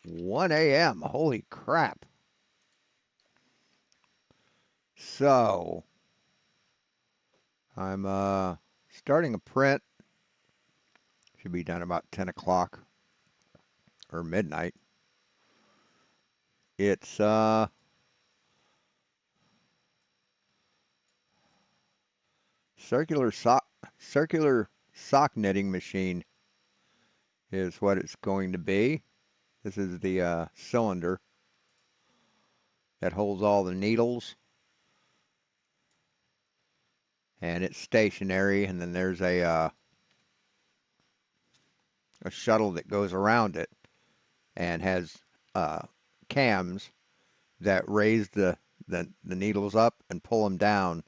1 a.m. Holy crap. So, I'm starting a print. Should be done about 10 o'clock or midnight. It's circular sock knitting machine is what it's going to be. This is the cylinder that holds all the needles, and it's stationary, and then there's a shuttle that goes around it and has uh, cams that raise the needles up and pull them down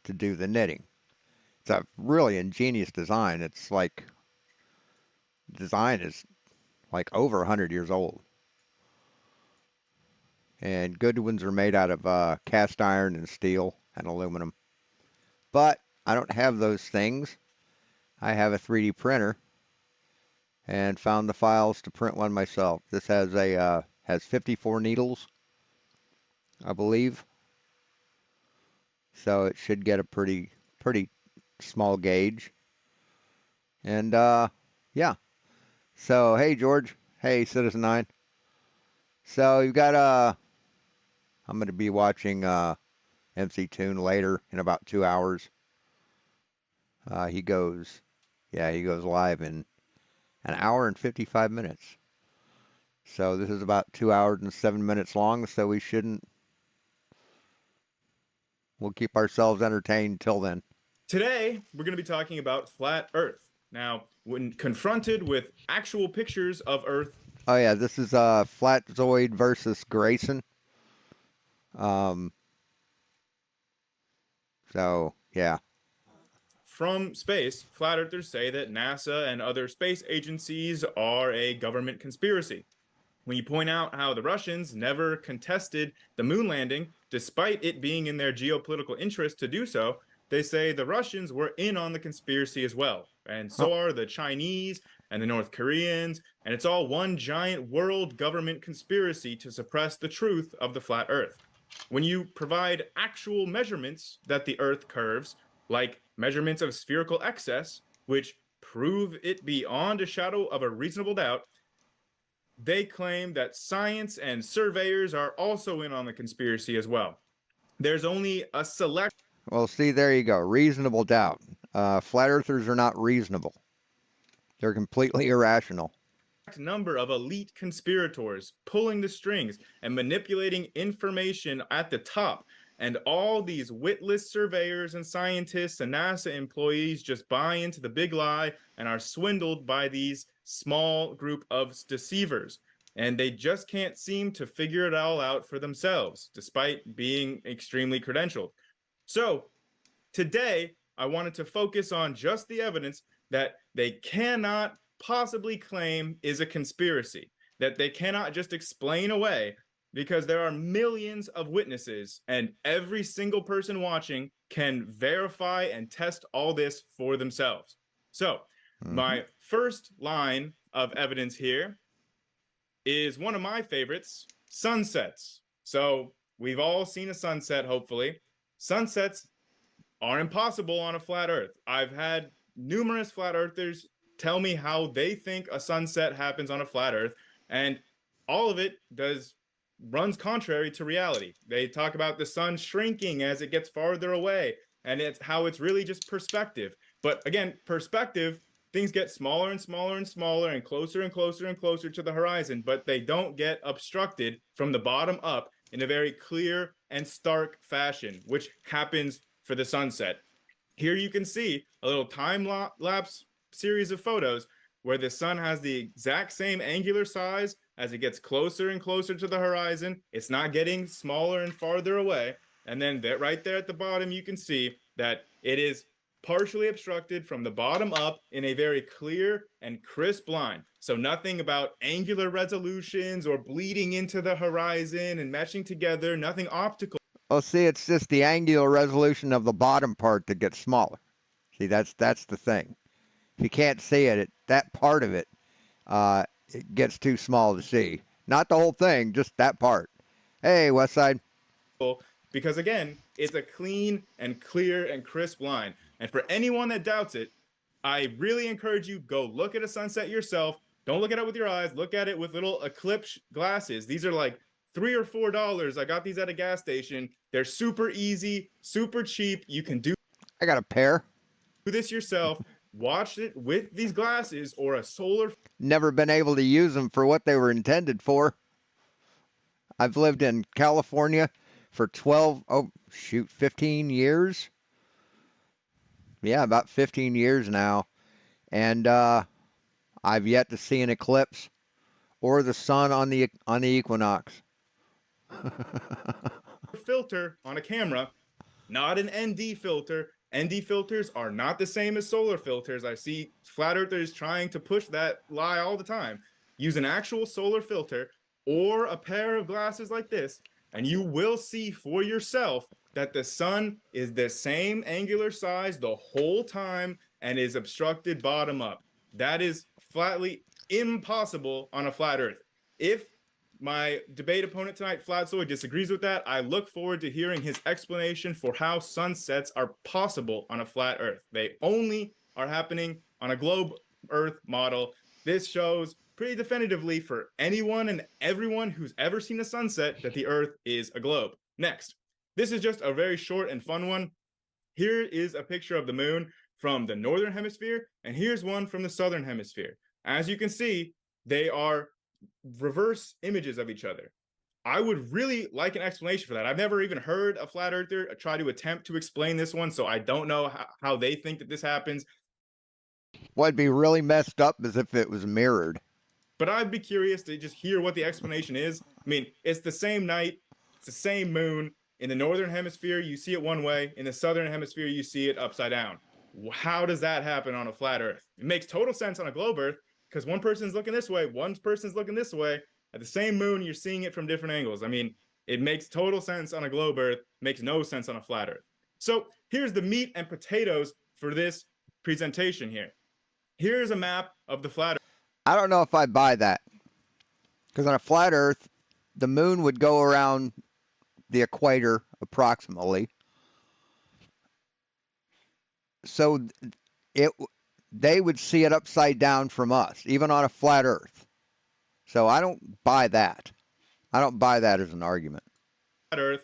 to do the knitting. It's a really ingenious design. It's like design is like over 100 years old, and good ones are made out of cast iron and steel and aluminum. But I don't have those things. I have a 3D printer and found the files to print one myself. This has 54 needles, I believe, so it should get a pretty small gauge. And yeah. So hey George, hey Citizen 9. So you've got I'm going to be watching MC Toon later in about 2 hours. He goes, yeah, he goes live in an hour and 55 minutes. So this is about 2 hours and 7 minutes long. So we'll keep ourselves entertained till then. Today, we're going to be talking about flat Earth. Now, when confronted with actual pictures of Earth. Oh yeah, this is Flatzoid versus Grayson. Um, so yeah. From space, flat earthers say that NASA and other space agencies are a government conspiracy. When you point out how the Russians never contested the moon landing, despite it being in their geopolitical interest to do so, they say the Russians were in on the conspiracy as well. And Huh. so are the Chinese and the North Koreans. And it's all one giant world government conspiracy to suppress the truth of the flat Earth. When you provide actual measurements that the Earth curves, like measurements of spherical excess, which prove it beyond a shadow of a reasonable doubt, they claim that science and surveyors are also in on the conspiracy as well. There's only a select Well, see, there you go. Reasonable doubt. Flat earthers are not reasonable. They're completely irrational. number of elite conspirators pulling the strings and manipulating information at the top. And all these witless surveyors and scientists and NASA employees just buy into the big lie and are swindled by these small group of deceivers. And they just can't seem to figure it all out for themselves, despite being extremely credentialed. So today, I wanted to focus on just the evidence that they cannot possibly claim is a conspiracy, that they cannot just explain away, because there are millions of witnesses, and every single person watching can verify and test all this for themselves. So, my first line of evidence here is one of my favorites, sunsets. So, we've all seen a sunset, hopefully. Sunsets are impossible on a flat earth. I've had numerous flat earthers tell me how they think a sunset happens on a flat earth, and all of it runs contrary to reality. They talk about the sun shrinking as it gets farther away, and it's how it's really just perspective. But again, perspective, things get smaller and smaller and smaller and closer and closer and closer to the horizon, but they don't get obstructed from the bottom up in a very clear and stark fashion, which happens for the sunset. Here you can see a little time lapse series of photos where the sun has the exact same angular size as it gets closer and closer to the horizon. It's not getting smaller and farther away. And then right there at the bottom, you can see that it is partially obstructed from the bottom up in a very clear and crisp line. So nothing about angular resolutions or bleeding into the horizon and meshing together, nothing optical. Well, see, it's just the angular resolution of the bottom part that gets smaller. See, that's the thing. If you can't see it, that part of it, it gets too small to see. Not the whole thing, just that part. Hey, West Side. Because again, it's a clean and clear and crisp line. And for anyone that doubts it, I really encourage you, go look at a sunset yourself. Don't look at it with your eyes. Look at it with little eclipse glasses. These are like $3 or $4. I got these at a gas station. They're super easy, super cheap. You can do I got a pair. this yourself. Watch it with these glasses or a solar. Never been able to use them for what they were intended for. I've lived in California for 15 years. Yeah, about 15 years now. And I've yet to see an eclipse or the sun on the equinox. filter on a camera, not an ND filter. ND filters are not the same as solar filters. I see flat earthers trying to push that lie all the time. Use an actual solar filter or a pair of glasses like this, and you will see for yourself that the sun is the same angular size the whole time and is obstructed bottom up. That is flatly impossible on a flat earth. If my debate opponent tonight, Flatzoid, disagrees with that, I look forward to hearing his explanation for how sunsets are possible on a flat earth. They only are happening on a globe earth model. This shows pretty definitively for anyone and everyone who's ever seen a sunset that the earth is a globe. Next, this is just a very short and fun one. Here is a picture of the moon from the northern hemisphere, and here's one from the southern hemisphere. As you can see, they are reverse images of each other. I would really like an explanation for that. I've never even heard a flat earther try to attempt to explain this one, so I don't know how they think that this happens. What'd be really messed up is if it was mirrored. But I'd be curious to just hear what the explanation is. I mean, it's the same night, it's the same moon. In the northern hemisphere, you see it one way. In the southern hemisphere, you see it upside down. How does that happen on a flat earth? It makes total sense on a globe earth, because one person's looking this way, one person's looking this way. At the same moon, you're seeing it from different angles. I mean, it makes total sense on a globe earth, makes no sense on a flat earth. So here's the meat and potatoes for this presentation here. Here's a map of the flat earth. I don't know if I buy that. Because on a flat earth, the moon would go around the equator approximately. So they would see it upside down from us, even on a flat earth. So I don't buy that. I don't buy that as an argument. Earth.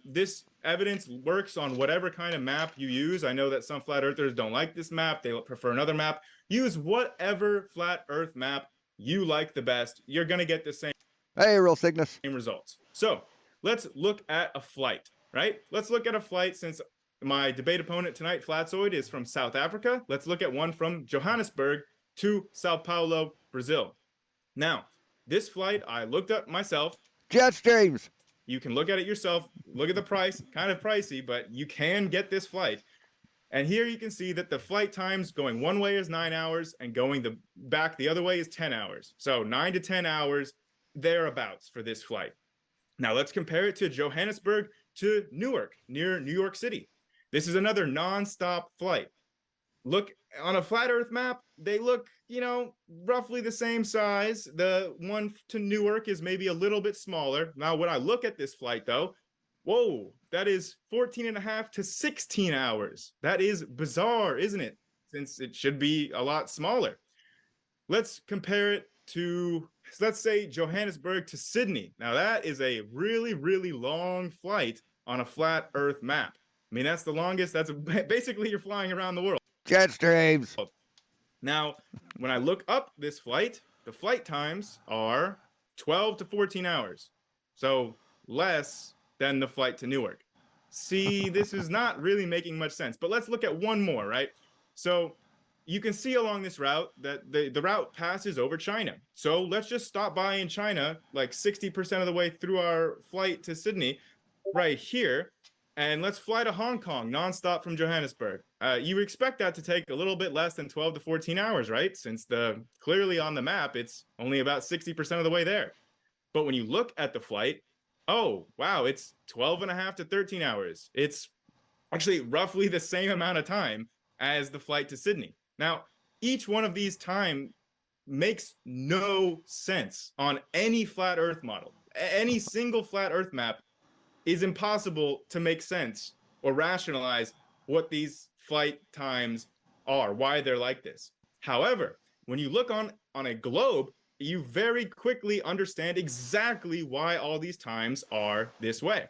This evidence works on whatever kind of map you use. I know that some flat earthers don't like this map. They prefer another map. Use whatever flat earth map you like the best. You're going to get the same Real Cygnus. results. So let's look at a flight, right? Let's look at a flight since my debate opponent tonight, Flatzoid, is from South Africa. Let's look at one from Johannesburg to Sao Paulo, Brazil. Now, this flight I looked up myself. Jetstreams. You can look at it yourself. Look at the price. Kind of pricey, but you can get this flight. And here you can see that the flight times going one way is 9 hours and going back the other way is 10 hours. So 9 to 10 hours thereabouts for this flight. Now let's compare it to Johannesburg to Newark, near New York City. This is another non-stop flight. Look on a flat earth map, they look, roughly the same size. The one to Newark is maybe a little bit smaller. Now, when I look at this flight though, whoa, that is 14 and a half to 16 hours. That is bizarre, isn't it? Since it should be a lot smaller. Let's compare it to, let's say, Johannesburg to Sydney. Now, that is a really, really long flight on a flat earth map. I mean, that's the longest. That's basically you're flying around the world. Jetstreams. Now, when I look up this flight, the flight times are 12 to 14 hours. So less than the flight to Newark. See, this is not really making much sense. But let's look at one more, right? So you can see along this route that the route passes over China. So let's just stop by in China, like 60% of the way through our flight to Sydney, right here. And let's fly to Hong Kong nonstop from Johannesburg. You expect that to take a little bit less than 12 to 14 hours, right? Since clearly on the map, it's only about 60% of the way there. But when you look at the flight, oh, wow, it's 12 and a half to 13 hours. It's actually roughly the same amount of time as the flight to Sydney. Now, each one of these time makes no sense on any flat Earth model. Any single flat Earth map is impossible to make sense or rationalize what these flight times are, why they're like this. However, when you look on a globe, you very quickly understand exactly why all these times are this way.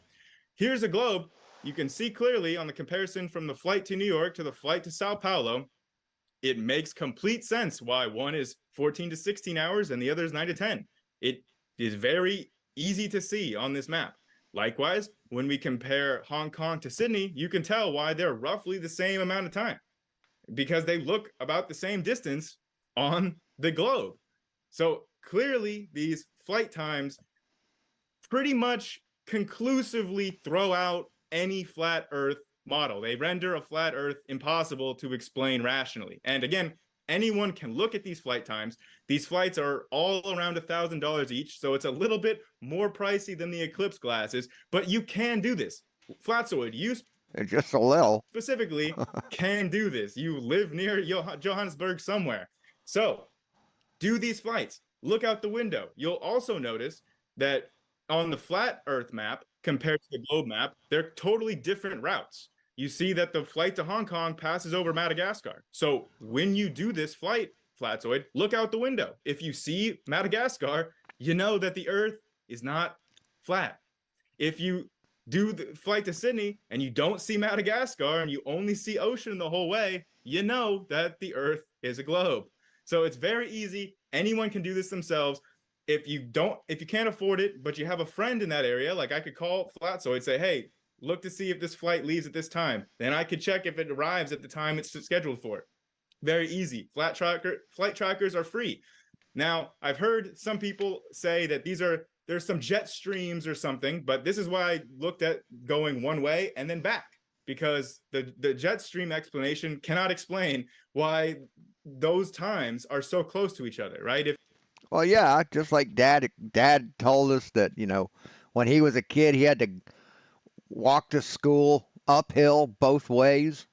Here's a globe. You can see clearly on the comparison from the flight to New York to the flight to Sao Paulo, it makes complete sense why one is 14 to 16 hours and the other is 9 to 10. It is very easy to see on this map. Likewise, when we compare Hong Kong to Sydney, you can tell why they're roughly the same amount of time because they look about the same distance on the globe. So clearly, these flight times pretty much conclusively throw out any flat Earth model. They render a flat Earth impossible to explain rationally. And again, anyone can look at these flight times. These flights are all around $1,000 each, so it's a little bit more pricey than the eclipse glasses, but you can do this. Flatzoid, you Just a little. specifically can do this. You live near Johannesburg somewhere. So do these flights. Look out the window. You'll also notice that on the flat Earth map compared to the globe map, they're totally different routes. You see that the flight to Hong Kong passes over Madagascar. So when you do this flight, Flatzoid, look out the window. If you see Madagascar, you know that the Earth is not flat. If you do the flight to Sydney and you don't see Madagascar and you only see ocean the whole way, you know that the Earth is a globe. So it's very easy. Anyone can do this themselves. If you can't afford it, but you have a friend in that area, like I could call Flatzoid, say, hey, look to see if this flight leaves at this time. Then I could check if it arrives at the time it's scheduled for. Very easy. Flight trackers are free. Now, I've heard some people say that there's some jet streams or something, but this is why I looked at going one way and then back, because the jet stream explanation cannot explain why those times are so close to each other, right? Well, yeah, just like Dad told us that, when he was a kid, he had to walk to school uphill both ways.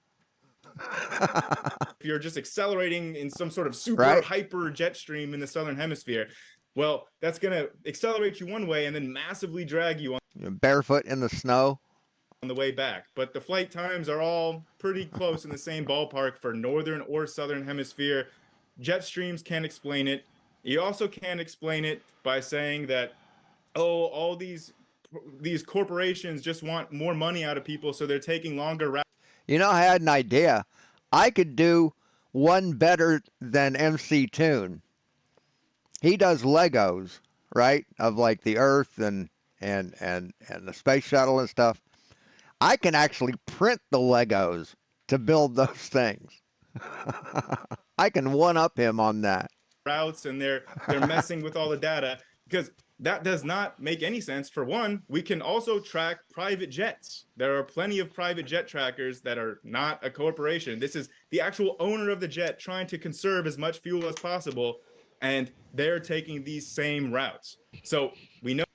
If you're just accelerating in some sort of super Right? hyper jet stream in the southern hemisphere, well, that's going to accelerate you one way and then massively drag you Barefoot in the snow. on the way back. But the flight times are all pretty close in the same ballpark for northern or southern hemisphere. Jet streams can't explain it. You also can't explain it by saying that, oh, all these corporations just want more money out of people, so they're taking longer routes. I had an idea. I could do one better than MC Toon. He does Legos, right? Of like the Earth and the space shuttle and stuff. I can actually print the Legos to build those things. I can one up him on that. Routes, and they're messing with all the data, because that does not make any sense. For one, we can also track private jets. There are plenty of private jet trackers that are not a corporation. This is the actual owner of the jet trying to conserve as much fuel as possible, and they're taking these same routes. So we know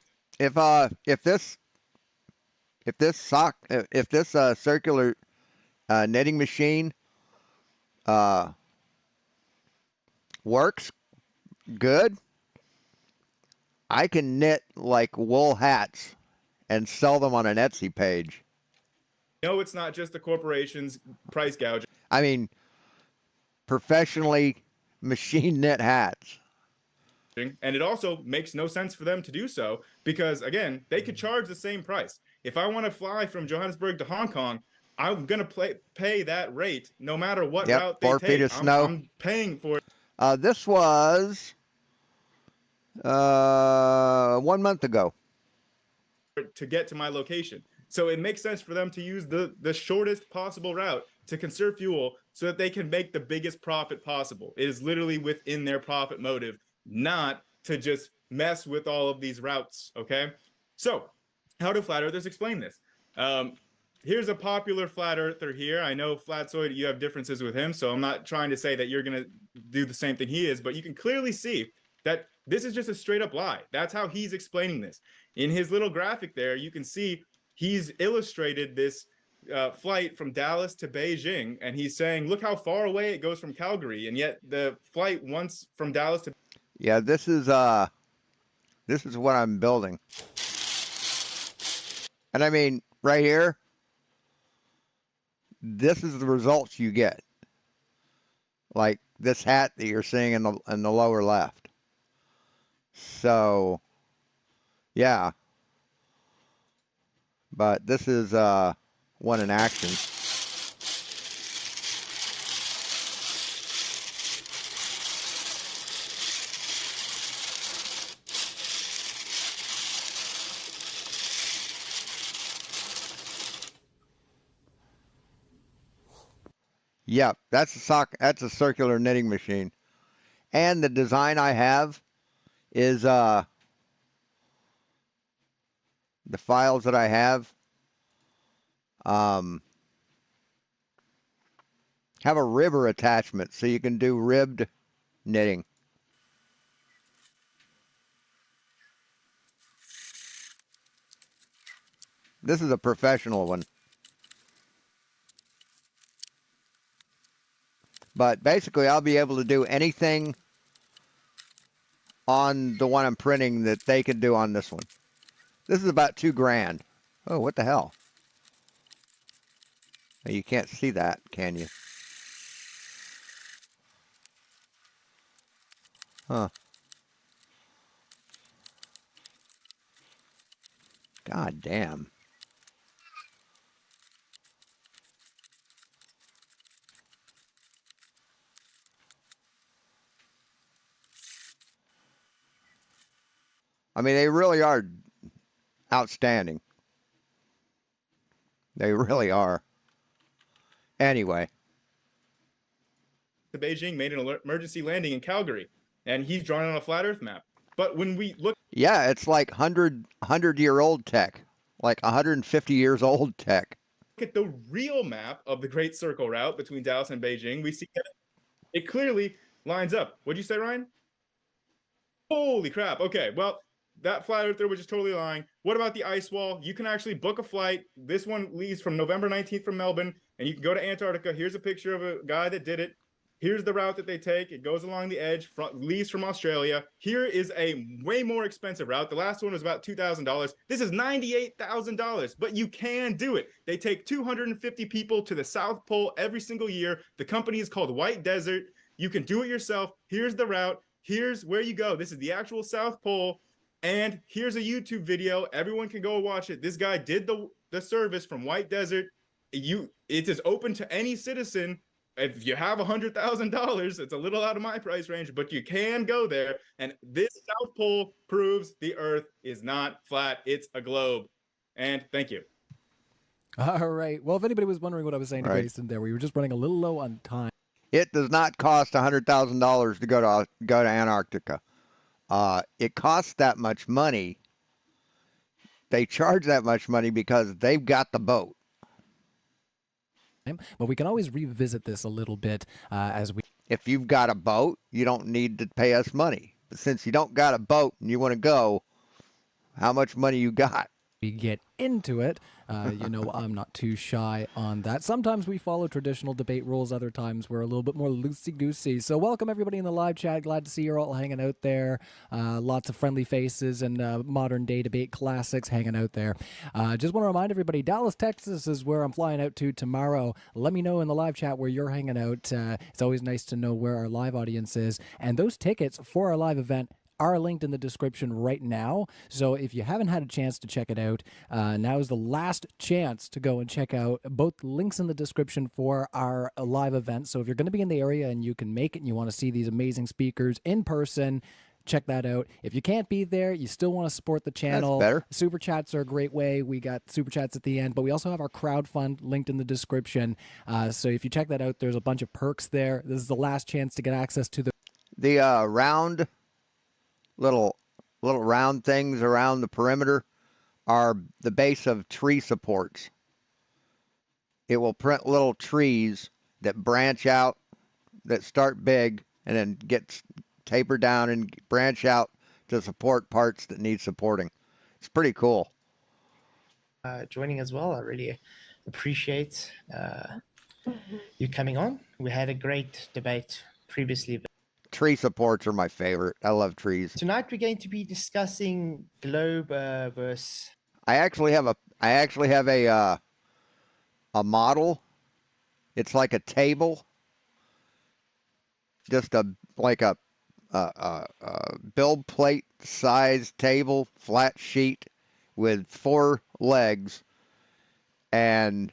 If this circular knitting machine works good, I can knit like wool hats and sell them on an Etsy page. it's not just the corporations price gouging. I mean, professionally machine knit hats. And it also makes no sense for them to do so because, again, they could charge the same price. If I want to fly from Johannesburg to Hong Kong, I'm going to pay that rate no matter what route they 4 take. feet of snow. I'm paying for it. This was 1 month ago. To get to my location. So it makes sense for them to use the shortest possible route to conserve fuel so that they can make the biggest profit possible. It is literally within their profit motive, not to just mess with all of these routes, okay? So how do flat earthers explain this? Here's a popular flat earther here. I know Flatzoid, you have differences with him, so I'm not trying to say that you're going to do the same thing he is, but you can clearly see that this is just a straight up lie. That's how he's explaining this. In his little graphic there, you can see he's illustrated this flight from Dallas to Beijing, and he's saying, look how far away it goes from Calgary, and yet the flight once from Dallas to Yeah, this is what I'm building. And I mean, right here, this is the results you get. Like this hat that you're seeing in the lower left. So, yeah. But this is one in action. Yep, that's a circular knitting machine. And the design I have is the files that I um, have a ribber attachment, so you can do ribbed knitting. This is a professional one. But basically, I'll be able to do anything on the one I'm printing that they can do on this one. This is about $2,000. Oh, what the hell? You can't see that, can you? Huh. God damn. I mean, they really are outstanding. They really are. Anyway. Beijing made an emergency landing in Calgary, and he's drawn on a flat Earth map. But when we look, yeah, it's like 100-year-old tech, like 150 years old tech. Look at the real map of the Great Circle route between Dallas and Beijing, we see it clearly lines up. What'd you say, Ryan? Holy crap. Okay, well, that flat earther was just totally lying. What about the ice wall? You can actually book a flight. This one leaves from November 19th from Melbourne, and you can go to Antarctica. Here's a picture of a guy that did it. Here's the route that they take. It goes along the edge, leaves from Australia. Here is a way more expensive route. The last one was about $2,000. This is $98,000, but you can do it. They take 250 people to the South Pole every single year. The company is called White Desert. You can do it yourself. Here's the route. Here's where you go. This is the actual South Pole. And here's a YouTube video. Everyone can go watch it. This guy did the service from White Desert. It is open to any citizen. If you have $100,000, it's a little out of my price range, but you can go there. And this South Pole proves the Earth is not flat. It's a globe. And thank you. All right. Well, if anybody was wondering what I was saying to Grayson there, we were just running a little low on time. It does not cost $100,000 to go to Antarctica. It costs that much money. They charge that much money because they've got the boat. But we can always revisit this a little bit as we. If you've got a boat, you don't need to pay us money. But since you don't got a boat and you want to go, how much money you got? We get into it. I'm not too shy on that. Sometimes we follow traditional debate rules. Other times we're a little bit more loosey-goosey. So welcome everybody in the live chat. Glad to see you're all hanging out there. Lots of friendly faces and modern day debate classics hanging out there. Just want to remind everybody, Dallas, Texas is where I'm flying out to tomorrow. Let me know in the live chat where you're hanging out. It's always nice to know where our live audience is. And those tickets for our live event are linked in the description right now. So if you haven't had a chance to check it out, now is the last chance to go and check out both links in the description for our live event. So if you're going to be in the area and you can make it and you want to see these amazing speakers in person, check that out. If you can't be there, you still want to support the channel. That's better. Super chats are a great way. We got super chats at the end, but we also have our crowdfund linked in the description. So if you check that out, there's a bunch of perks there. This is the last chance to get access to the round little round things around the perimeter are the base of tree supports. It will print little trees that branch out, that start big, and then get tapered down and branch out to support parts that need supporting. It's pretty cool. Joining as well. I really appreciate you coming on. We had a great debate previously. Tree supports are my favorite. I love trees. Tonight we're going to be discussing globe versus. I actually have a model. It's like a table, just like a build plate size table, flat sheet with 4 legs, and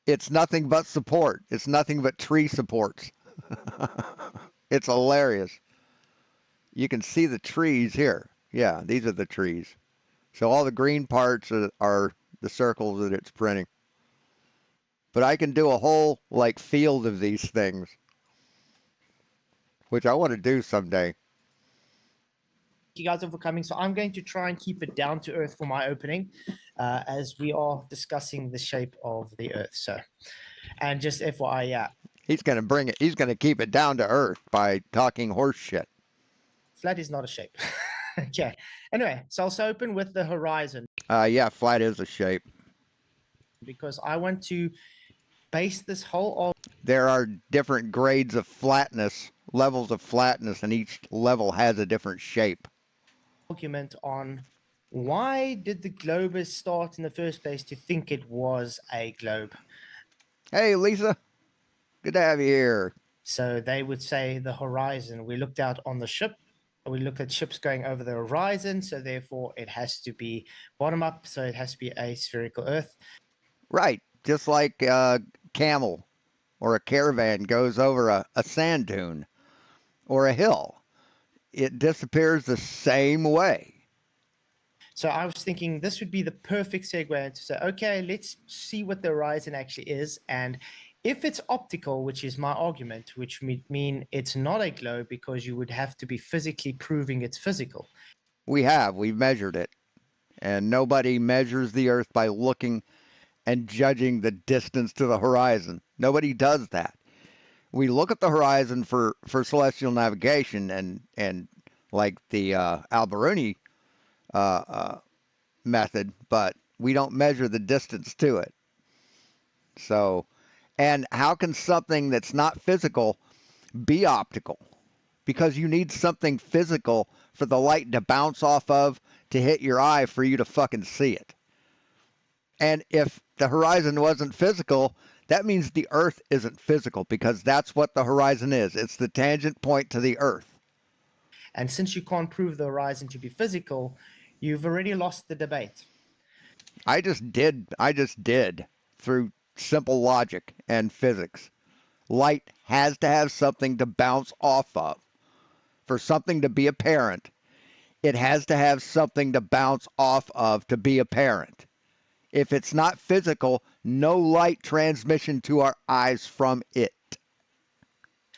it's nothing but support. It's nothing but tree supports. It's hilarious. You can see the trees here. Yeah, these are the trees. So all the green parts are the circles that it's printing. But I can do a whole like field of these things, which I want to do someday. You guys are for coming. So I'm going to try and keep it down to earth for my opening, as we are discussing the shape of the earth. So, and just FYI, yeah, He's going to bring it. He's going to keep it down to earth by talking horse shit. flat is not a shape. Okay. Anyway, so I'll open with the horizon Yeah, flat is a shape. because I want to base this whole There are different grades of flatness, levels of flatness, and each level has a different shape. argument on why did the globers start in the first place to think it was a globe. Hey, Lisa. Good to have you here. So they would say the horizon. We looked out on the ship. We looked at ships going over the horizon. So therefore, it has to be bottom up. So it has to be a spherical Earth. Right. Just like a camel or a caravan goes over a sand dune or a hill. It disappears the same way. So I was thinking this would be the perfect segue to say, okay, let's see what the horizon actually is. And if it's optical, which is my argument, which would mean it's not a globe because you would have to be physically proving it's physical. We've measured it. And nobody measures the earth by looking and judging the distance to the horizon. Nobody does that. We look at the horizon for celestial navigation and like the Alberuni method, but we don't measure the distance to it. So, and how can something that's not physical be optical? Because you need something physical for the light to bounce off of to hit your eye for you to fucking see it. And if the horizon wasn't physical, that means the Earth isn't physical because that's what the horizon is. It's the tangent point to the Earth. And since you can't prove the horizon to be physical, you've already lost the debate. I just did through simple logic and physics. Light has to have something to bounce off of. For something to be apparent, it has to have something to bounce off of to be apparent. If it's not physical, no light transmission to our eyes from it.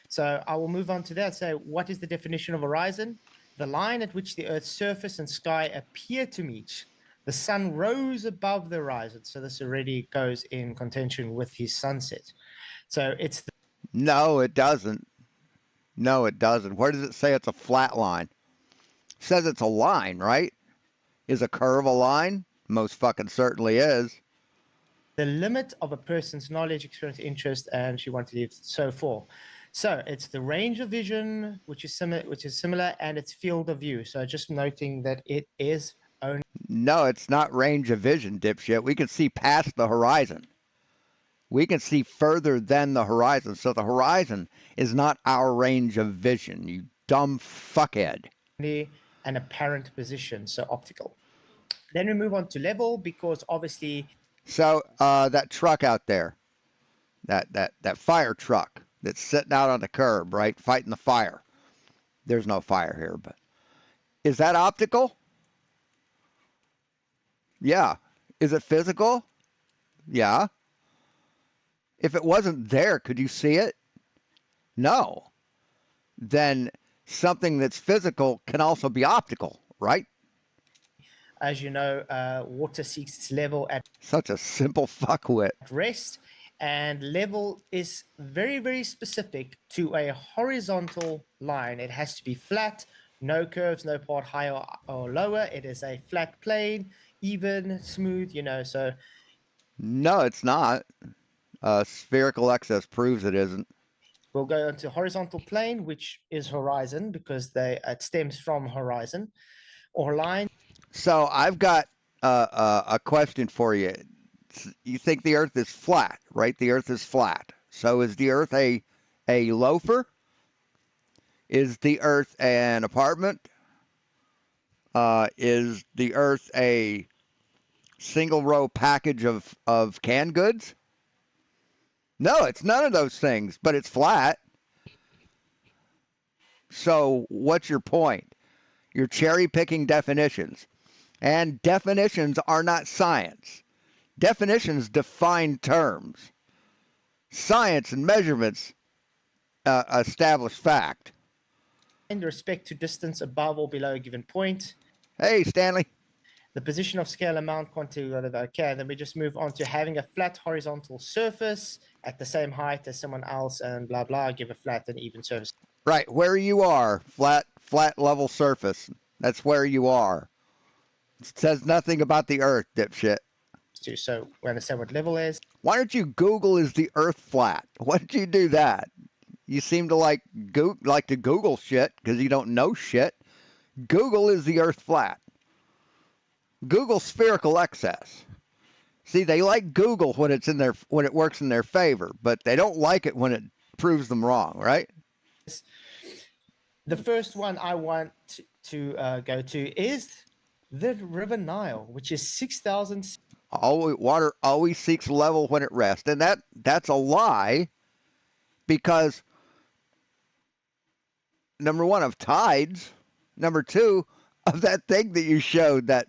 So I will move on to that. So what is the definition of horizon? The line at which the Earth's surface and sky appear to meet. The sun rose above the horizon. So this already goes in contention with his sunset. So it's the No, it doesn't. No, it doesn't. Where does it say it's a flat line? It says it's a line, right? Is a curve a line? Most fucking certainly is. limit of a person's knowledge, experience, interest, and she wants to leave so forth. So it's the range of vision, which is similar, and its field of view. So just noting that it is only. No, it's not range of vision, dipshit. We can see past the horizon. We can see further than the horizon. So the horizon is not our range of vision, you dumb fuckhead. An apparent position, so optical. Then we move on to level because obviously. So that truck out there, that fire truck that's sitting out on the curb, right, fighting the fire. There's no fire here, but is that optical? Yeah. Is it physical? Yeah. If it wasn't there, could you see it? No. Then something that's physical can also be optical, right? As you know, water seeks its level at Such a simple fuckwit. rest, and level is very, very specific to a horizontal line. It has to be flat, no curves, no part higher or lower. It is a flat plane. even, smooth, so No, it's not. Spherical excess proves it isn't. we'll go into horizontal plane, which is horizon because it stems from horizon, or line. So I've got a question for you. You think the Earth is flat, right? The Earth is flat. So is the Earth a loafer? Is the Earth an apartment? Is the Earth a single row package of canned goods? No, it's none of those things, but it's flat. So what's your point? You're cherry picking definitions. And definitions are not science. Definitions define terms. Science and measurements establish fact. In respect to distance above or below a given point, Hey, Stanley. the position of scale, amount, quantity, whatever. Okay, then we just move on to having a flat horizontal surface at the same height as someone else, and blah blah. Give a flat and even surface. Right, where you are, flat level surface. That's where you are. It says nothing about the Earth, dipshit. Too. So we understand what level is. Why don't you Google is the Earth flat? Why don't you do that? You seem to like to Google shit because you don't know shit. Google is the Earth flat. Google spherical excess. See, they like Google when it works in their favor, but they don't like it when it proves them wrong, right? The first one I want to go to is the River Nile, which is 6,000. Water always seeks level when it rests, and that's a lie, because number one, of tides, number two, of that thing that you showed, that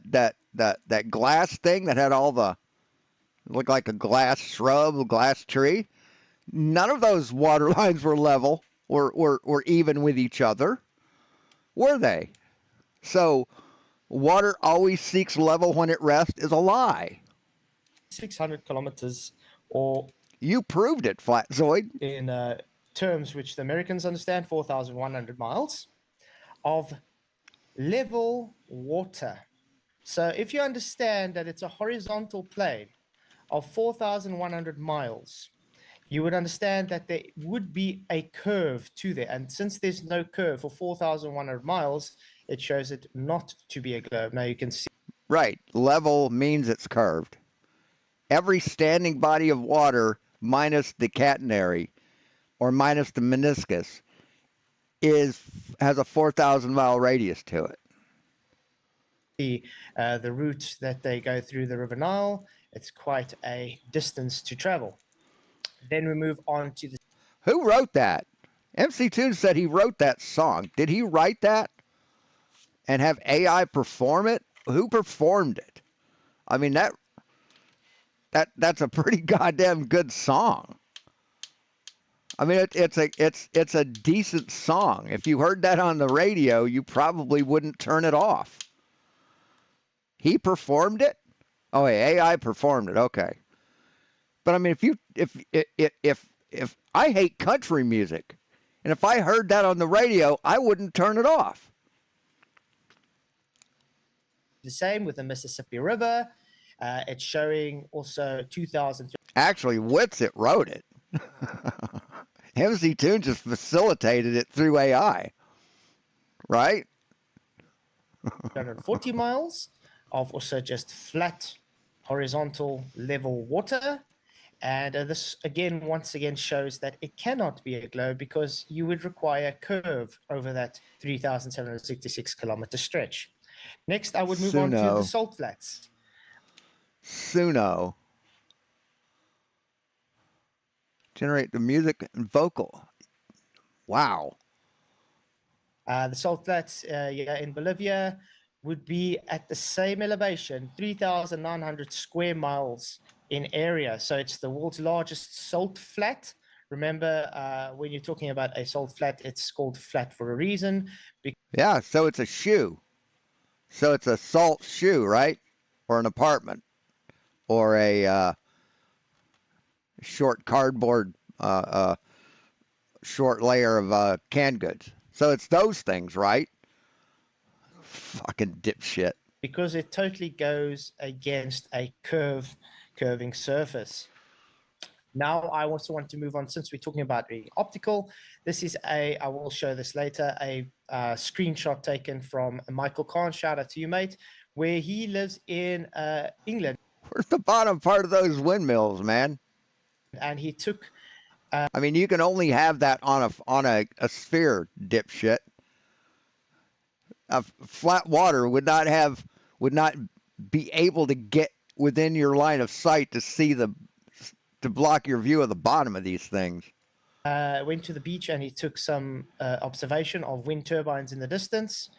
glass thing that had all the, looked like a glass shrub, a glass tree. None of those water lines were level or even with each other, were they? So water always seeks level when it rests is a lie. 600 kilometers, or You proved it, Flatzoid. in terms which the Americans understand, 4,100 miles of level water. So if you understand that it's a horizontal plane of 4,100 miles, you would understand that there would be a curve to there. And since there's no curve for 4,100 miles, it shows it not to be a globe. Now you can see. Right. Level means it's curved. Every standing body of water minus the catenary or minus the meniscus has a 4,000 mile radius to it. The route that they go through the River Nile, it's quite a distance to travel. Then we move on to the. Who wrote that? MC Toon said he wrote that song. Did he write that and have AI perform it? Who performed it? I mean, that's a pretty goddamn good song. I mean, it's a decent song. If you heard that on the radio, you probably wouldn't turn it off. He performed it? Oh, AI performed it. Okay. But I mean, if I hate country music, and if I heard that on the radio, I wouldn't turn it off. The same with the Mississippi River. It's showing also 2,000. Actually, Witsit wrote it. MC Toon just facilitated it through AI, right? 240 miles of also just flat, horizontal, level water. And this once again shows that it cannot be a globe because you would require a curve over that 3,766 kilometer stretch. Next, I would move on to the salt flats. Suno. Generate the music and vocal. Wow. The salt flats in Bolivia would be at the same elevation, 3,900 square miles in area. So it's the world's largest salt flat. Remember, when you're talking about a salt flat, it's called flat for a reason. Yeah, so it's a shoe. So it's a salt shoe, right? Or an apartment. Or a short cardboard, short layer of canned goods. So it's those things, right? Fucking dipshit. because it totally goes against a curving surface. Now I also want to move on, since we're talking about the optical. This is I will show this later, a screenshot taken from Michael Kahn, shout out to you, mate, where he lives in England. Where's the bottom part of those windmills, man? And he took I mean, you can only have that on a sphere, dipshit. Flat water would not be able to get within your line of sight to block your view of the bottom of these things. Went to the beach and he took some observation of wind turbines in the distance.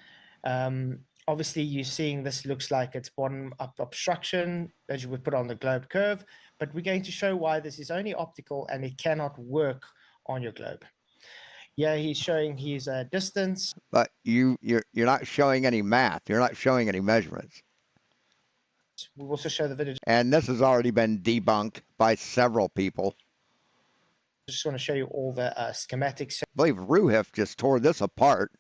Obviously, you're seeing this looks like it's bottom-up obstruction, as you would put on the globe curve, but we're going to show why this is only optical and it cannot work on your globe. Yeah, he's showing his distance. But you're not showing any math. You're not showing any measurements. We'll also show the video. And this has already been debunked by several people. Just want to show you all the schematics. I believe Ruhif just tore this apart.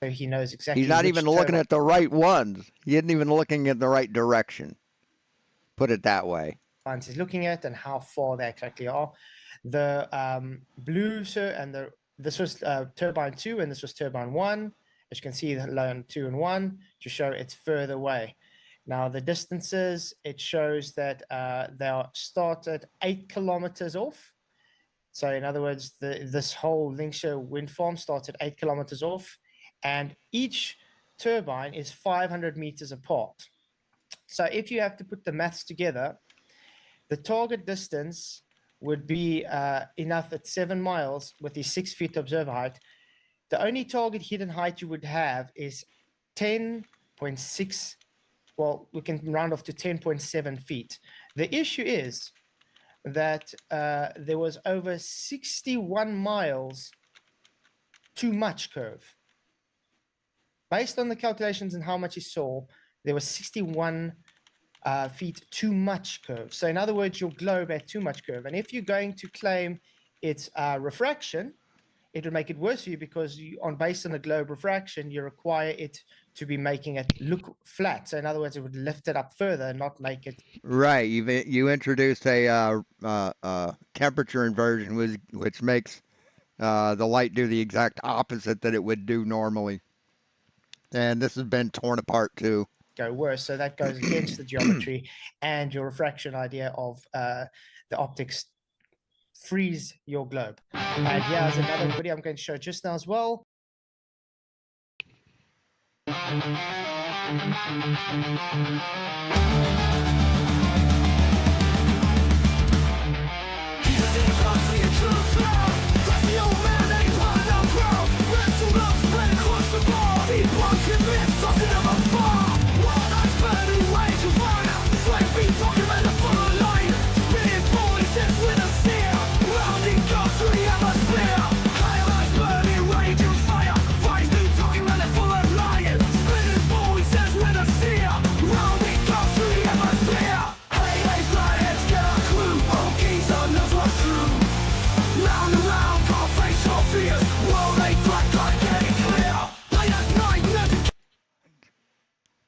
So he knows exactly. He's not even looking at the right ones. He isn't even looking in the right direction. Put it that way. He's looking at and how far they exactly are. The blue, sir, and this was turbine 2 and this was turbine 1. As you can see, the line 2 and 1 to show it's further away. Now the distances, it shows that they are started 8 kilometers off. So in other words, this whole Lincolnshire wind farm started 8 kilometers off, and each turbine is 500 meters apart. So if you have to put the maths together, the target distance would be enough at 7 miles with the 6 feet observer height. The only target hidden height you would have is 10.6. Well, we can round off to 10.7 feet. The issue is that there was over 61 miles too much curve. Based on the calculations and how much he saw, there was 61 feet too much curve. So in other words, your globe had too much curve. And if you're going to claim it's refraction, it would make it worse for you, because based on the globe refraction, you require it to be making it look flat. So in other words, it would lift it up further and not make it. Right. You introduced a temperature inversion, which makes the light do the exact opposite that it would do normally. And this has been torn apart too. Go worse. So that goes against the geometry and your refraction idea of the optics freeze your globe. And here's another video I'm going to show just now as well.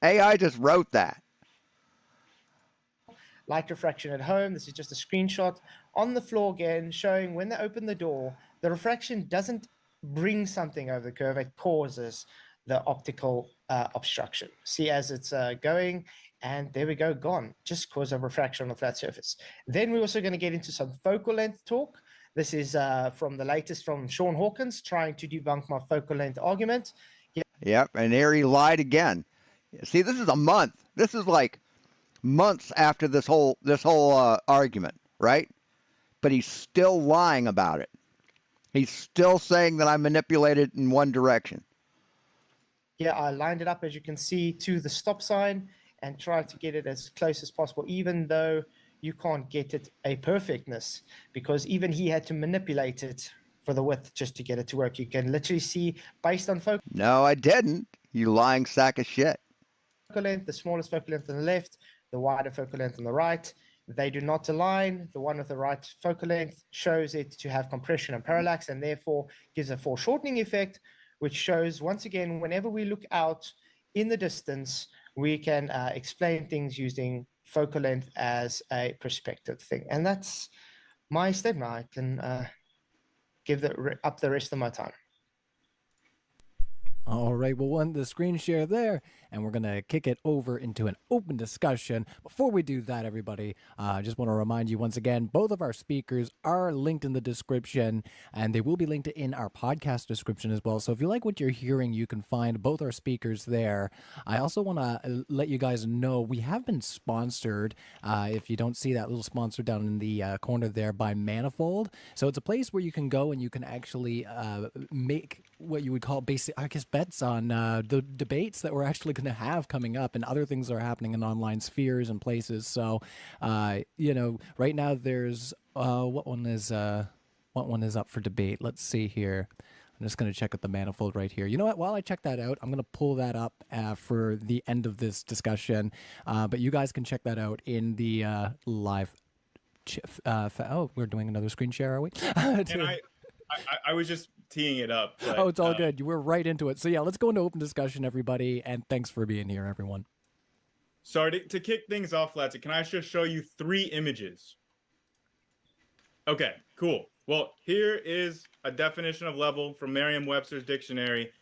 AI just wrote that. Light refraction at home. This is just a screenshot on the floor again, showing when they open the door, the refraction doesn't bring something over the curve, it causes the optical obstruction. See, as it's going, and there we go, gone, just cause of refraction on the flat surface. Then we're also going to get into some focal length talk. This is from the latest from Sean Hawkins, trying to debunk my focal length argument. Yep, and here he lied again. See, this is a month. This is like months after this whole argument, right? But he's still lying about it. He's still saying that I manipulated in one direction. Yeah, I lined it up, as you can see, to the stop sign and tried to get it as close as possible, even though you can't get it a perfectness, because even he had to manipulate it for the width just to get it to work. You can literally see based on focal. No, I didn't. You lying sack of shit. Focal length, the smallest focal length on the left, the wider focal length on the right. They do not align. The one with the right focal length shows it to have compression and parallax, and therefore gives a foreshortening effect, which shows once again, whenever we look out in the distance, we can explain things using focal length as a perspective thing. And that's my statement. I can give up the rest of my time. All right, we'll end the screen share there, and we're going to kick it over into an open discussion. Before we do that, everybody, I just want to remind you once again, both of our speakers are linked in the description, and they will be linked in our podcast description as well. So if you like what you're hearing, you can find both our speakers there. I also want to let you guys know we have been sponsored, if you don't see that little sponsor down in the corner there, by Manifold. So it's a place where you can go and you can actually make what you would call basic, I guess, bets on the debates that we're actually going to have coming up and other things that are happening in online spheres and places. So, you know, right now there's what one is up for debate? Let's see here. I'm just going to check out the Manifold right here. You know what? While I check that out, I'm going to pull that up for the end of this discussion. But you guys can check that out in the live. Oh, we're doing another screen share, are we? And I was just teeing it up. But, oh, it's all good. We're right into it. So yeah, let's go into open discussion, everybody. And thanks for being here, everyone. Sorry, to kick things off, Flatzy, can I just show you 3 images? Okay, cool. Well, here is a definition of level from Merriam-Webster's dictionary,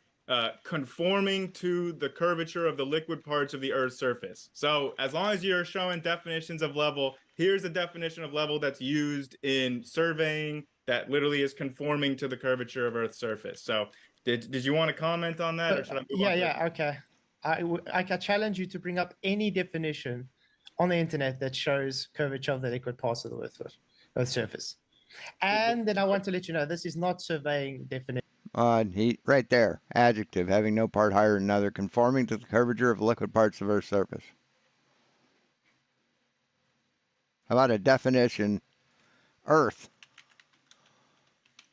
conforming to the curvature of the liquid parts of the Earth's surface. So as long as you're showing definitions of level, here's a definition of level that's used in surveying that literally is conforming to the curvature of Earth's surface. So did you want to comment on that? Or should I move on? Okay. I can challenge you to bring up any definition on the internet that shows curvature of the liquid parts of the Earth's surface. And then I want to let you know, this is not surveying definition. Right there, adjective, having no part higher than another, conforming to the curvature of liquid parts of Earth's surface. How about a definition? Earth.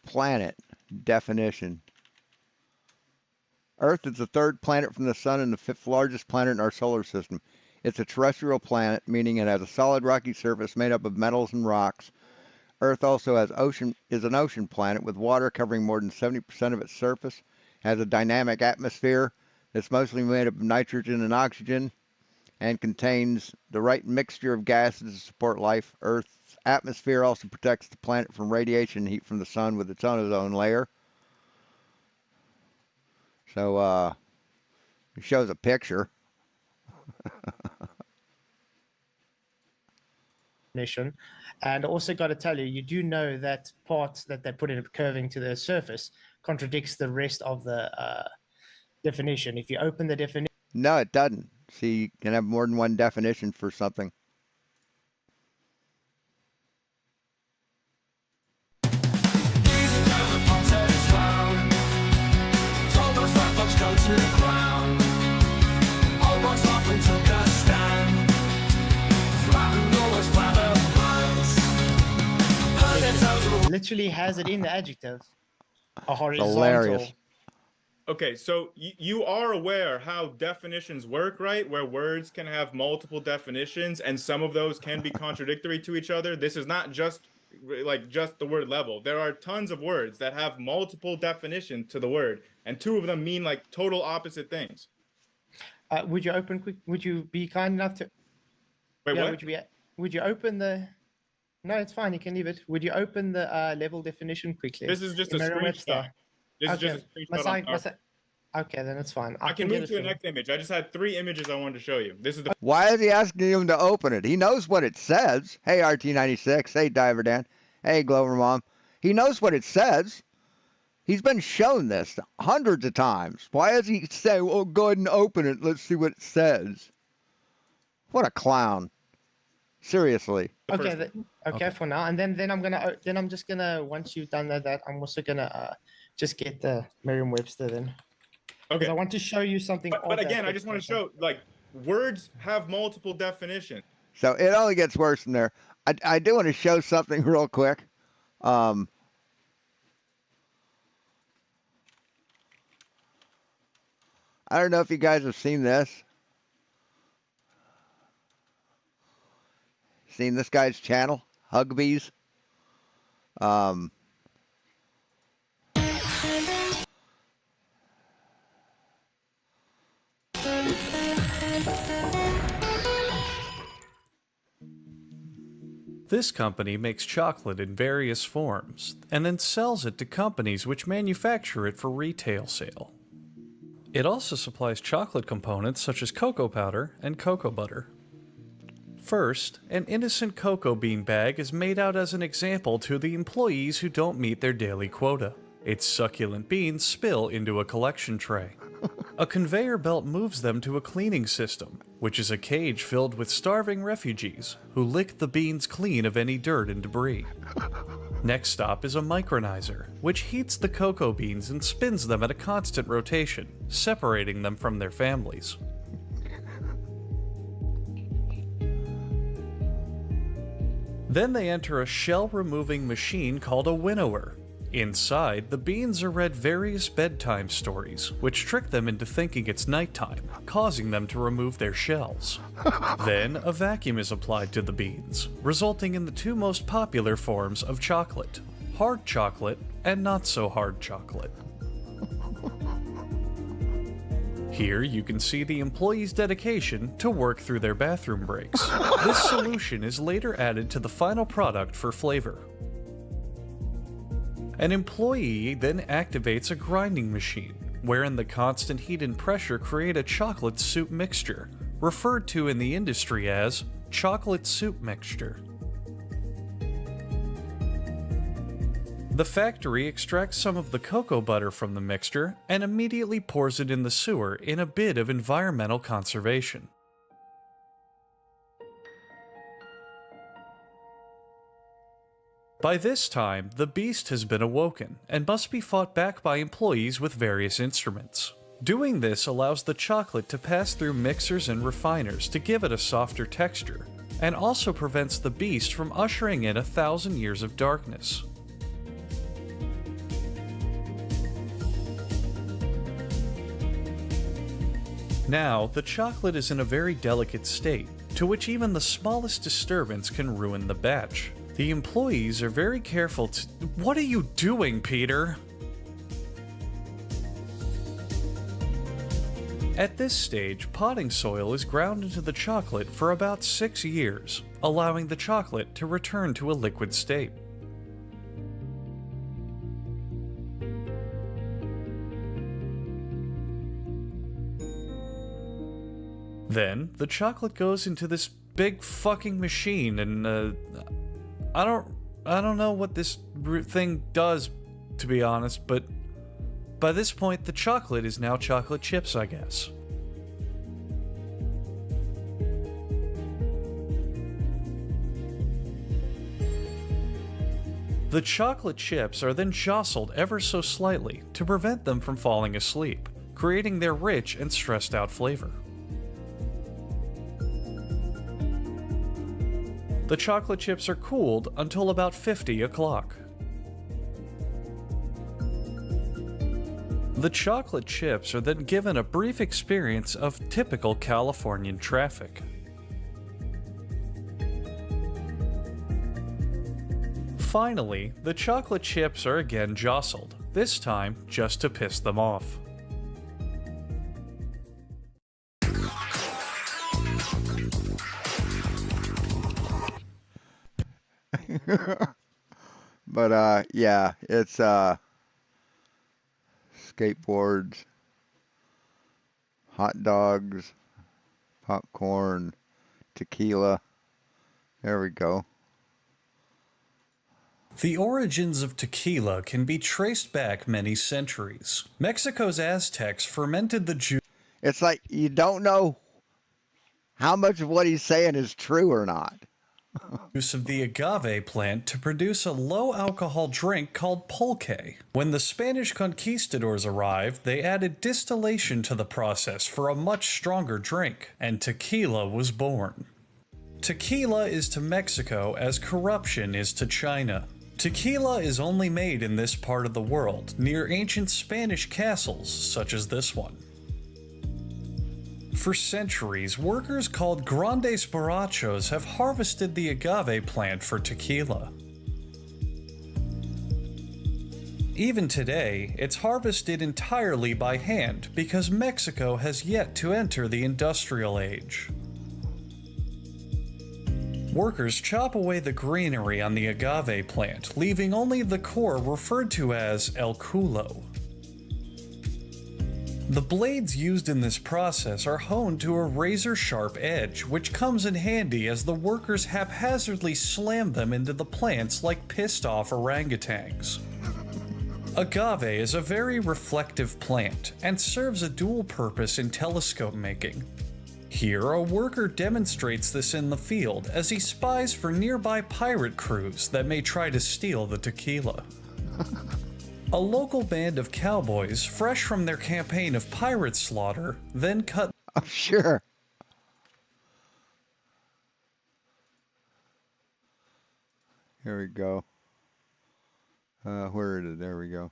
Planet. Definition. Earth is the 3rd planet from the Sun and the 5th largest planet in our solar system. It's a terrestrial planet, meaning it has a solid rocky surface made up of metals and rocks. Earth also is an ocean planet with water covering more than 70% of its surface. It has a dynamic atmosphere that's mostly made up of nitrogen and oxygen and contains the right mixture of gases to support life. Earth's atmosphere also protects the planet from radiation and heat from the sun with its ozone layer. So, it shows a picture. And also got to tell you, you do know that part that they put in curving to the surface contradicts the rest of the definition. If you open the definition. No, it doesn't. See, you can have more than one definition for something. Literally has it in the adjective. A horizontal. Hilarious. Okay, so you are aware how definitions work, right? Where words can have multiple definitions and some of those can be contradictory to each other. This is not just the word level. There are tons of words that have multiple definitions to the word, and 2 of them mean like total opposite things. Would you open quick? Would you be kind enough to? Wait, yeah, what? Would you open the? No, it's fine. You can leave it. Would you open the level definition quickly? This is just a Merriam-Webster. screenshot. This is just a screenshot. Okay, then it's fine. I can move to the next image. I just had 3 images I wanted to show you. This is the. Why is he asking him to open it? He knows what it says. Hey, RT96. Hey, Diver Dan. Hey, Glover Mom. He knows what it says. He's been shown this hundreds of times. Why does he say, well, go ahead and open it. Let's see what it says. What a clown. Seriously. Okay, for now. And then I'm just gonna, once you've done that, I'm also gonna just get the Merriam-Webster then. Okay. I want to show you something. But again, I just want to show, like, words have multiple definitions. So it only gets worse from there. I do want to show something real quick. I don't know if you guys have seen this. Seen this guy's channel, Hugbees? This company makes chocolate in various forms, and then sells it to companies which manufacture it for retail sale. It also supplies chocolate components such as cocoa powder and cocoa butter. First, an innocent cocoa bean bag is made out as an example to the employees who don't meet their daily quota. Its succulent beans spill into a collection tray. A conveyor belt moves them to a cleaning system, which is a cage filled with starving refugees who lick the beans clean of any dirt and debris. Next stop is a micronizer, which heats the cocoa beans and spins them at a constant rotation, separating them from their families. Then they enter a shell-removing machine called a winnower. Inside, the beans are read various bedtime stories, which trick them into thinking it's nighttime, causing them to remove their shells. Then, a vacuum is applied to the beans, resulting in the two most popular forms of chocolate: hard chocolate and not so hard chocolate. Here you can see the employees' dedication to work through their bathroom breaks. This solution is later added to the final product for flavor. An employee then activates a grinding machine, wherein the constant heat and pressure create a chocolate soup mixture, referred to in the industry as chocolate soup mixture. The factory extracts some of the cocoa butter from the mixture and immediately pours it in the sewer in a bid of environmental conservation. By this time, the beast has been awoken and must be fought back by employees with various instruments. Doing this allows the chocolate to pass through mixers and refiners to give it a softer texture, and also prevents the beast from ushering in 1,000 years of darkness. Now, the chocolate is in a very delicate state, to which even the smallest disturbance can ruin the batch. The employees are very careful to— What are you doing, Peter? At this stage, potting soil is ground into the chocolate for about 6 years, allowing the chocolate to return to a liquid state. Then, the chocolate goes into this big fucking machine, and I don't know what this thing does, to be honest, but by this point the chocolate is now chocolate chips, I guess. The chocolate chips are then jostled ever so slightly to prevent them from falling asleep, creating their rich and stressed out flavor. The chocolate chips are cooled until about 50 o'clock. The chocolate chips are then given a brief experience of typical Californian traffic. Finally, the chocolate chips are again jostled, this time just to piss them off. But yeah, it's skateboards, hot dogs, popcorn, tequila. There we go. The origins of tequila can be traced back many centuries. Mexico's Aztecs fermented the juice. It's like you don't know how much of what he's saying is true or not. Use of the agave plant to produce a low-alcohol drink called pulque. When the Spanish conquistadors arrived, they added distillation to the process for a much stronger drink, and tequila was born. Tequila is to Mexico as corruption is to China. Tequila is only made in this part of the world, near ancient Spanish castles such as this one. For centuries, workers called grandes borrachos have harvested the agave plant for tequila. Even today, it's harvested entirely by hand because Mexico has yet to enter the industrial age. Workers chop away the greenery on the agave plant, leaving only the core referred to as el culo. The blades used in this process are honed to a razor-sharp edge, which comes in handy as the workers haphazardly slam them into the plants like pissed-off orangutans. Agave is a very reflective plant and serves a dual purpose in telescope making. Here, a worker demonstrates this in the field as he spies for nearby pirate crews that may try to steal the tequila. A local band of cowboys, fresh from their campaign of pirate slaughter, then cut Oh, sure. Here we go. Where is it? There we go.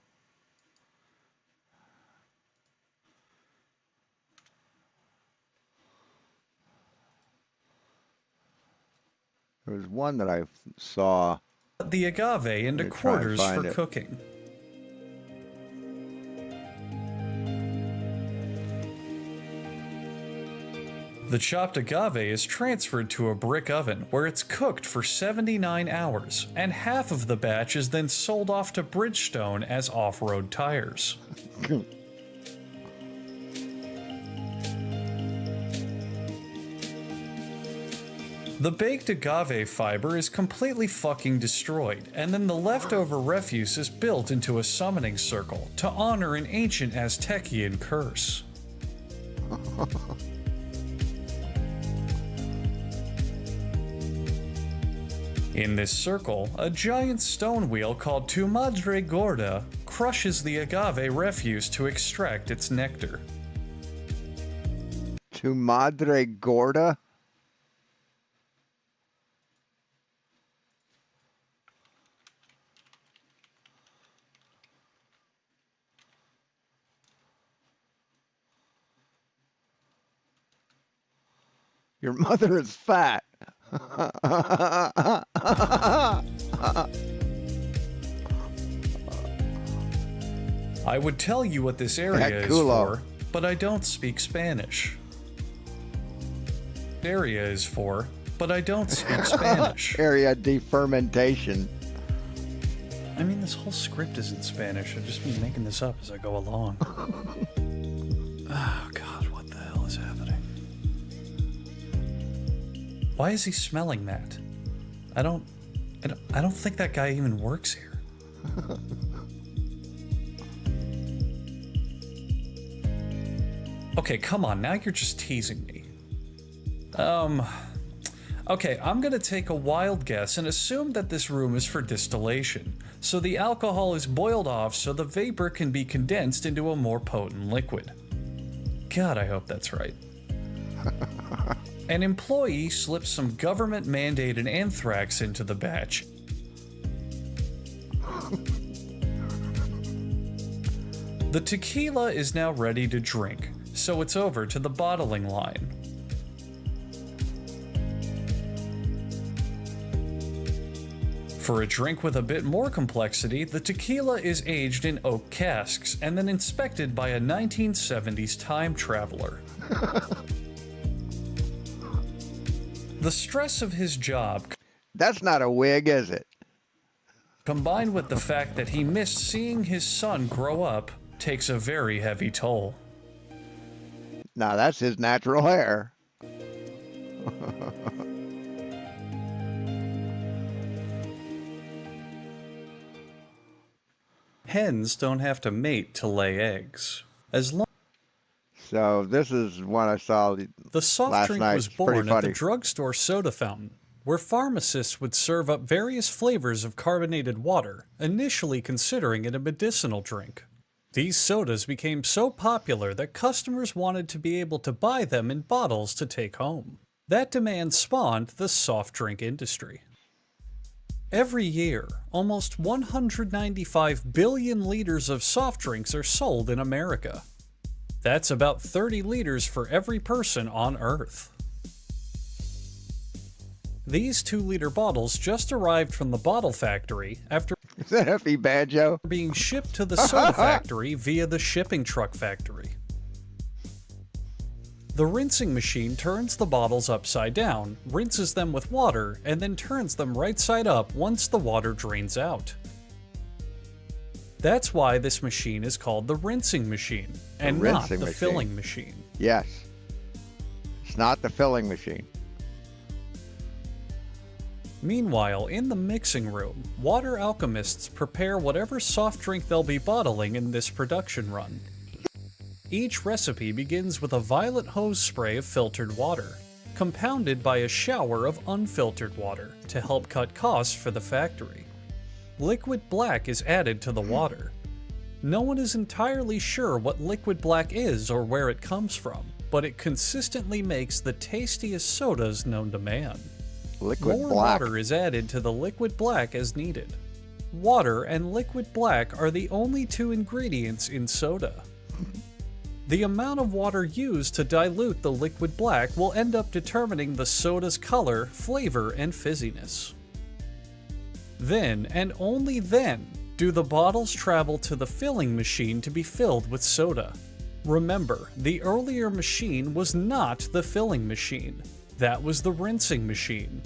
There was one that I saw. the agave into Let me try and quarters find for it. cooking. The chopped agave is transferred to a brick oven where it's cooked for 79 hours, and half of the batch is then sold off to Bridgestone as off-road tires. The baked agave fiber is completely fucking destroyed, and then the leftover refuse is built into a summoning circle to honor an ancient Aztecian curse. In this circle, a giant stone wheel called Tu Madre Gorda crushes the agave refuse to extract its nectar. To Madre Gorda? Your mother is fat. I would tell you what this area is culo. for, but I don't speak Spanish. Area is for, but I don't speak Spanish. Area defermentation. I mean, this whole script is in Spanish. I've just been making this up as I go along. Oh, God, what the hell is happening? Why is he smelling that? I don't think that guy even works here. Okay, come on, now you're just teasing me. Okay, I'm gonna take a wild guess and assume that this room is for distillation, so the alcohol is boiled off so the vapor can be condensed into a more potent liquid. God, I hope that's right. An employee slips some government-mandated anthrax into the batch. The tequila is now ready to drink, so it's over to the bottling line. For a drink with a bit more complexity, the tequila is aged in oak casks and then inspected by a 1970s time traveler. The stress of his job, That's not a wig, is it? combined with the fact that he missed seeing his son grow up, takes a very heavy toll. No, that's his natural hair. Hens don't have to mate to lay eggs. As long So this is one I saw. The soft Last drink night. was It's pretty born at the funny. drugstore soda fountain, where pharmacists would serve up various flavors of carbonated water, initially considering it a medicinal drink. These sodas became so popular that customers wanted to be able to buy them in bottles to take home. That demand spawned the soft drink industry. Every year, almost 195 billion liters of soft drinks are sold in America. That's about 30 liters for every person on Earth. These 2-liter bottles just arrived from the bottle factory after Is that Effie Banjo? being shipped to the soda factory via the shipping truck factory. The rinsing machine turns the bottles upside down, rinses them with water, and then turns them right side up once the water drains out. That's why this machine is called the rinsing machine, and not the filling machine. Yes. It's not the filling machine. Meanwhile, in the mixing room, water alchemists prepare whatever soft drink they'll be bottling in this production run. Each recipe begins with a violet hose spray of filtered water, compounded by a shower of unfiltered water to help cut costs for the factory. Liquid black is added to the water. No one is entirely sure what liquid black is or where it comes from, but it consistently makes the tastiest sodas known to man. Liquid More black. water is added to the liquid black as needed. Water and liquid black are the only two ingredients in soda. The amount of water used to dilute the liquid black will end up determining the soda's color, flavor, and fizziness. Then, and only then, do the bottles travel to the filling machine to be filled with soda. Remember, the earlier machine was not the filling machine. That was the rinsing machine.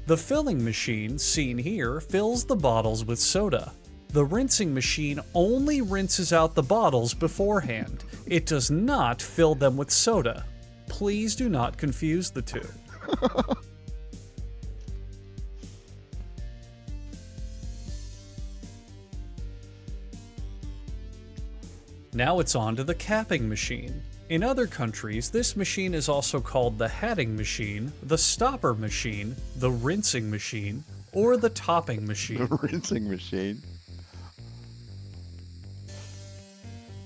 The filling machine, seen here, fills the bottles with soda. The rinsing machine only rinses out the bottles beforehand. It does not fill them with soda. Please do not confuse the two. Now it's on to the capping machine. In other countries, this machine is also called the hatting machine, the stopper machine, the rinsing machine, or the topping machine. The rinsing machine.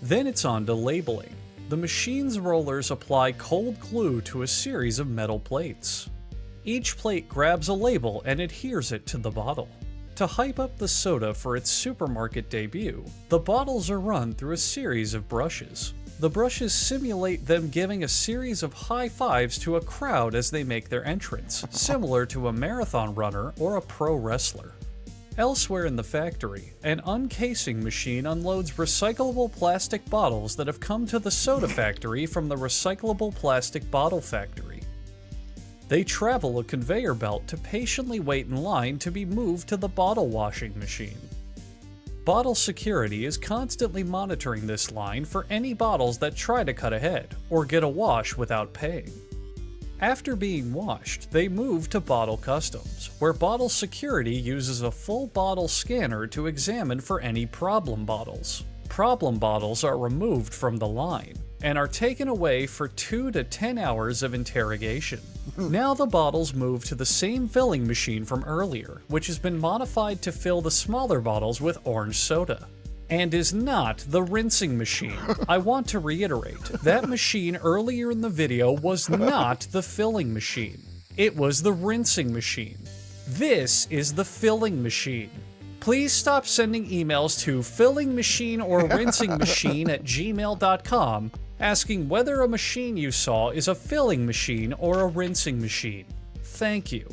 Then it's on to labeling. The machine's rollers apply cold glue to a series of metal plates. Each plate grabs a label and adheres it to the bottle. To hype up the soda for its supermarket debut, the bottles are run through a series of brushes. The brushes simulate them giving a series of high fives to a crowd as they make their entrance, similar to a marathon runner or a pro wrestler. Elsewhere in the factory, an uncasing machine unloads recyclable plastic bottles that have come to the soda factory from the recyclable plastic bottle factory. They travel a conveyor belt to patiently wait in line to be moved to the bottle washing machine. Bottle security is constantly monitoring this line for any bottles that try to cut ahead or get a wash without paying. After being washed, they move to bottle customs, where bottle security uses a full bottle scanner to examine for any problem bottles. Problem bottles are removed from the line and are taken away for 2 to 10 hours of interrogation. Now the bottles move to the same filling machine from earlier, which has been modified to fill the smaller bottles with orange soda. And is not the rinsing machine. I want to reiterate, that machine earlier in the video was not the filling machine. It was the rinsing machine. This is the filling machine. Please stop sending emails to fillingmachine or rinsingmachine@gmail.com asking whether a machine you saw is a filling machine or a rinsing machine. Thank you.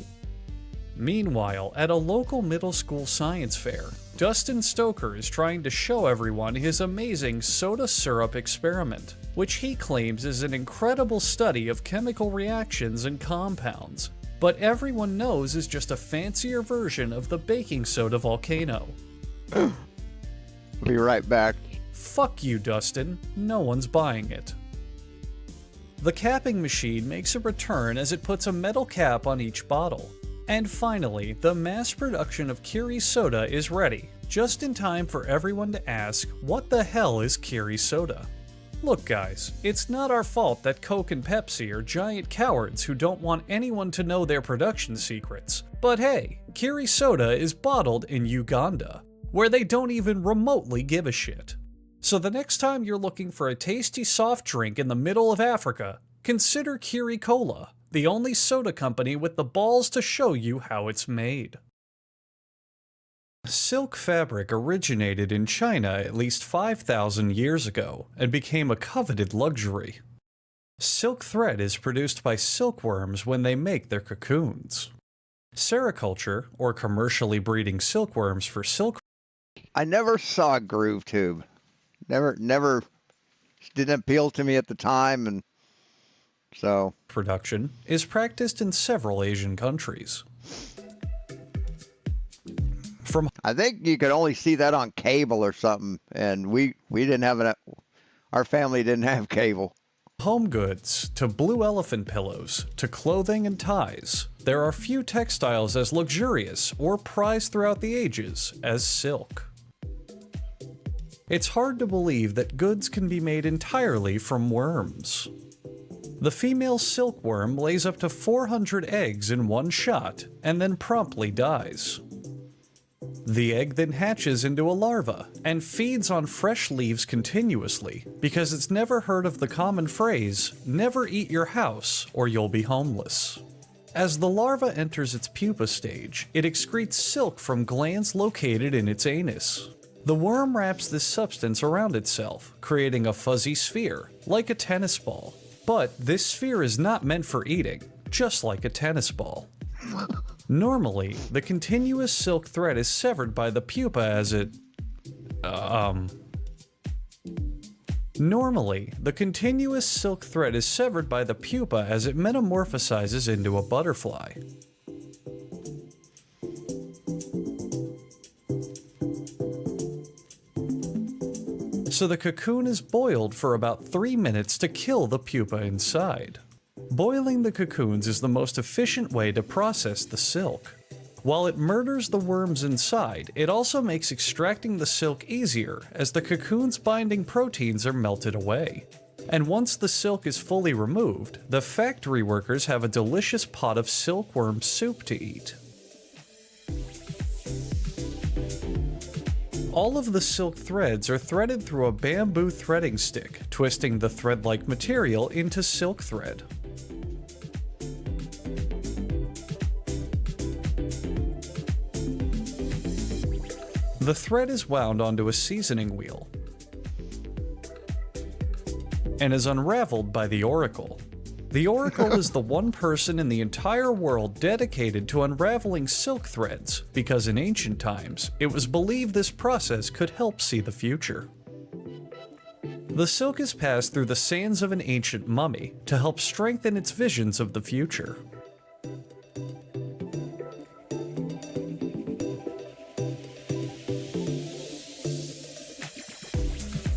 Meanwhile, at a local middle school science fair, Dustin Stoker is trying to show everyone his amazing soda syrup experiment, which he claims is an incredible study of chemical reactions and compounds, but everyone knows is just a fancier version of the baking soda volcano. I'll be right back. Fuck you, Dustin. No one's buying it. The capping machine makes a return as it puts a metal cap on each bottle. And finally, the mass production of Kiri soda is ready, just in time for everyone to ask, what the hell is Kiri soda? Look guys, it's not our fault that Coke and Pepsi are giant cowards who don't want anyone to know their production secrets. But hey, Kiri soda is bottled in Uganda, where they don't even remotely give a shit. So the next time you're looking for a tasty soft drink in the middle of Africa, consider Kiri Cola, the only soda company with the balls to show you how it's made. Silk fabric originated in China at least 5,000 years ago and became a coveted luxury. Silk thread is produced by silkworms when they make their cocoons. Sericulture, or commercially breeding silkworms for silk, I never saw a groove tube. Never didn't appeal to me at the time, and so Production is practiced in several Asian countries. From I think you could only see that on cable or something, and we didn't have our family didn't have cable. home goods to blue elephant pillows to clothing and ties, there are few textiles as luxurious or prized throughout the ages as silk. It's hard to believe that goods can be made entirely from worms. The female silkworm lays up to 400 eggs in one shot and then promptly dies. The egg then hatches into a larva and feeds on fresh leaves continuously because it's never heard of the common phrase, "never eat your house or you'll be homeless." As the larva enters its pupa stage, it excretes silk from glands located in its anus. The worm wraps this substance around itself, creating a fuzzy sphere, like a tennis ball. But this sphere is not meant for eating, just like a tennis ball. Normally, the continuous silk thread is severed by the pupa as it... Normally, the continuous silk thread is severed by the pupa as it metamorphosizes into a butterfly. So the cocoon is boiled for about 3 minutes to kill the pupa inside. Boiling the cocoons is the most efficient way to process the silk. While it murders the worms inside, it also makes extracting the silk easier as the cocoon's binding proteins are melted away. And once the silk is fully removed, the factory workers have a delicious pot of silkworm soup to eat. All of the silk threads are threaded through a bamboo threading stick, twisting the thread-like material into silk thread. The thread is wound onto a seasoning wheel and is unraveled by the oracle. The oracle is the one person in the entire world dedicated to unraveling silk threads because in ancient times, it was believed this process could help see the future. The silk is passed through the sands of an ancient mummy to help strengthen its visions of the future.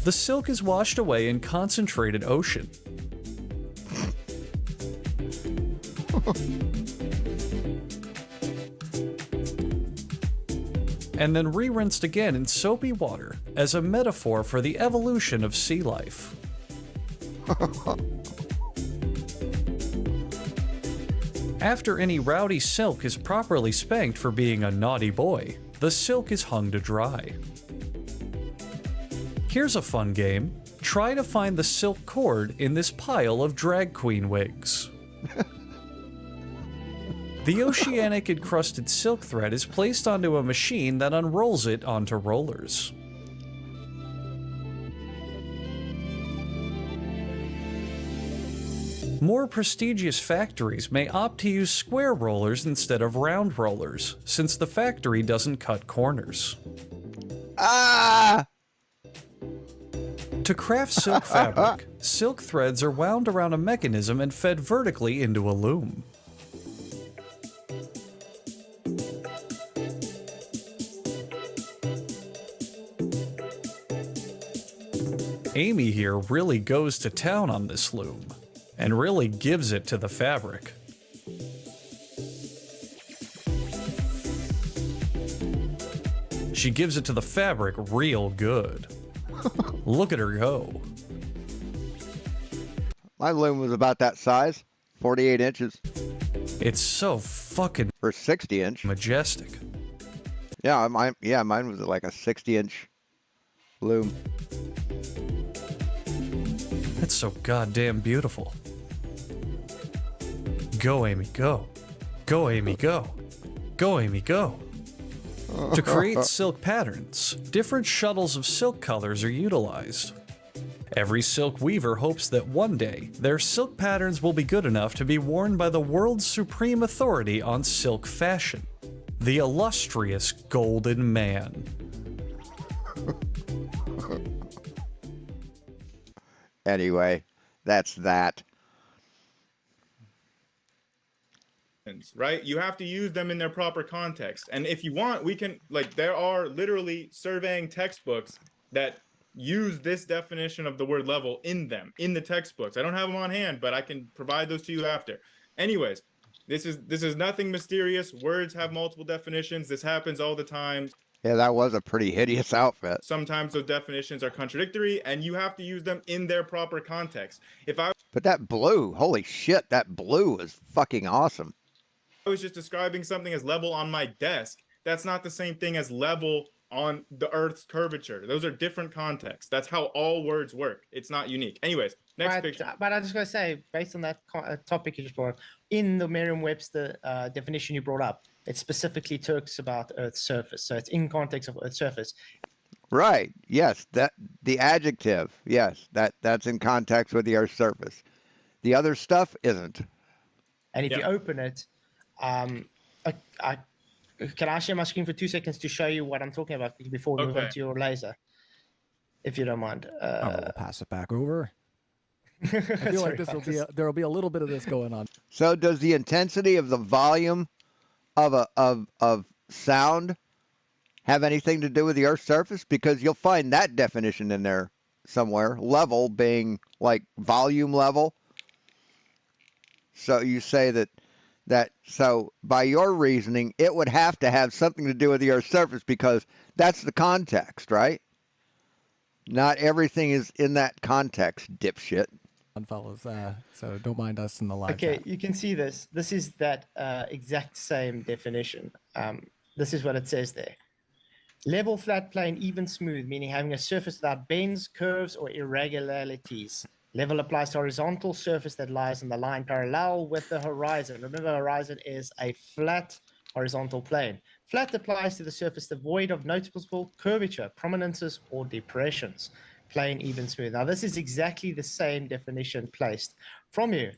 The silk is washed away in concentrated ocean. And then re-rinsed again in soapy water as a metaphor for the evolution of sea life. After any rowdy silk is properly spanked for being a naughty boy, the silk is hung to dry. Here's a fun game. Try to find the silk cord in this pile of drag queen wigs. The oceanic encrusted silk thread is placed onto a machine that unrolls it onto rollers. More prestigious factories may opt to use square rollers instead of round rollers, since the factory doesn't cut corners. Ah! To craft silk fabric, silk threads are wound around a mechanism and fed vertically into a loom. Amy here really goes to town on this loom, and really gives it to the fabric. She gives it to the fabric real good. Look at her go. My loom was about that size, 48 inches It's so fucking for 60 inch. majestic. Yeah, mine was like a 60-inch loom. That's so goddamn beautiful. Go, Amy, go. Go, Amy, go. Go, Amy, go. To create silk patterns, different shuttles of silk colors are utilized. Every silk weaver hopes that one day, their silk patterns will be good enough to be worn by the world's supreme authority on silk fashion, the illustrious Golden Man. Anyway, that's that. Right? You have to use them in their proper context. And if you want, we can, like, there are literally surveying textbooks that use this definition of the word level in them, in the textbooks. I don't have them on hand, but I can provide those to you after. Anyways, this is nothing mysterious. Words have multiple definitions. This happens all the time. Yeah, that was a pretty hideous outfit. Sometimes those definitions are contradictory, and you have to use them in their proper context. If I But that blue, holy shit, that blue is fucking awesome. was just describing something as level on my desk, that's not the same thing as level on the Earth's curvature. Those are different contexts. That's how all words work. It's not unique. Anyways, next picture. But I just gotta say, based on that topic you just brought up, in the Merriam-Webster definition you brought up, it specifically talks about Earth's surface. So it's in context of Earth's surface. Right. Yes, that the adjective. Yes, that's in context with the Earth's surface. The other stuff isn't. And if Yeah. you open it, can I share my screen for 2 seconds to show you what I'm talking about before we move on Okay. to your laser, if you don't mind? I'll pass it back over. I feel like there'll be a little bit of this going on. So does the intensity of the volume of sound have anything to do with the Earth's surface? Because you'll find that definition in there somewhere. Level being like volume level. So you say that so by your reasoning, it would have to have something to do with the Earth's surface because that's the context, right? Not everything is in that context, dipshit. Fellas, so don't mind us in the live Okay, chat. you can see this. This is that exact same definition. This is what it says there. Level, flat, plane, even, smooth, meaning having a surface without bends, curves, or irregularities. Level applies to horizontal surface that lies on the line parallel with the horizon. Remember, horizon is a flat horizontal plane. Flat applies to the surface devoid of noticeable curvature, prominences, or depressions. Plain, even, smooth. Now, this is exactly the same definition placed from you.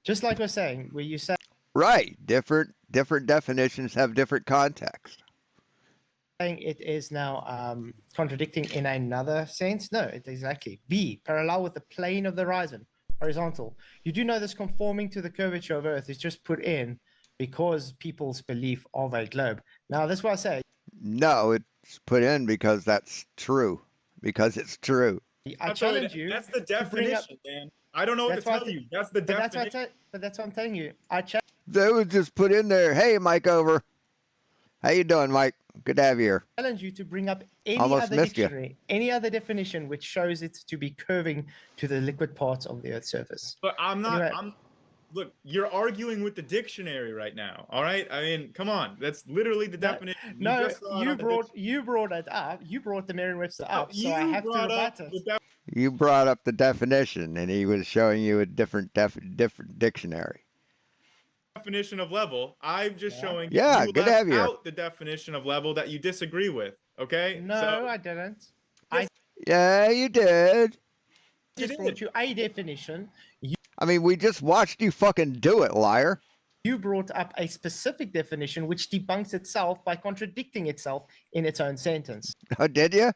Just like we're saying, where you say Right. Different definitions have different context. it is now contradicting in another sense. No, it's exactly. B, parallel with the plane of the horizon, horizontal. You do know this conforming to the curvature of Earth is just put in because people's belief of a globe. Now, that's why I say No, it's put in because that's true. Because it's true. I challenge you. That's the to bring up- definition, man. I don't know what to That's why tell you. That's the But that's definition. what I'm telling you. I challenge They was just put in there. Hey, Mike, over. How you doing, Mike? Good to have you here. you to bring up any Almost other missed you. dictionary, any other definition which shows it to be curving to the liquid parts of the Earth's surface. But I'm not. Anyway. Look, you're arguing with the dictionary right now. All right. I mean, come on. That's literally the No, definition. No, just saw it you on the brought it up. You brought the Merriam-Webster No, up, so I have to brought rebut up it. the You brought up the definition, and he was showing you a different dictionary. definition of level. I'm just Yeah. showing Yeah, you good to left have you here. out the definition of level that you disagree with. Okay. No, So, I didn't. Yeah, you did. You Just did. brought you a definition. I mean, we just watched you fucking do it, liar. You brought up a specific definition which debunks itself by contradicting itself in its own sentence. Oh, did you?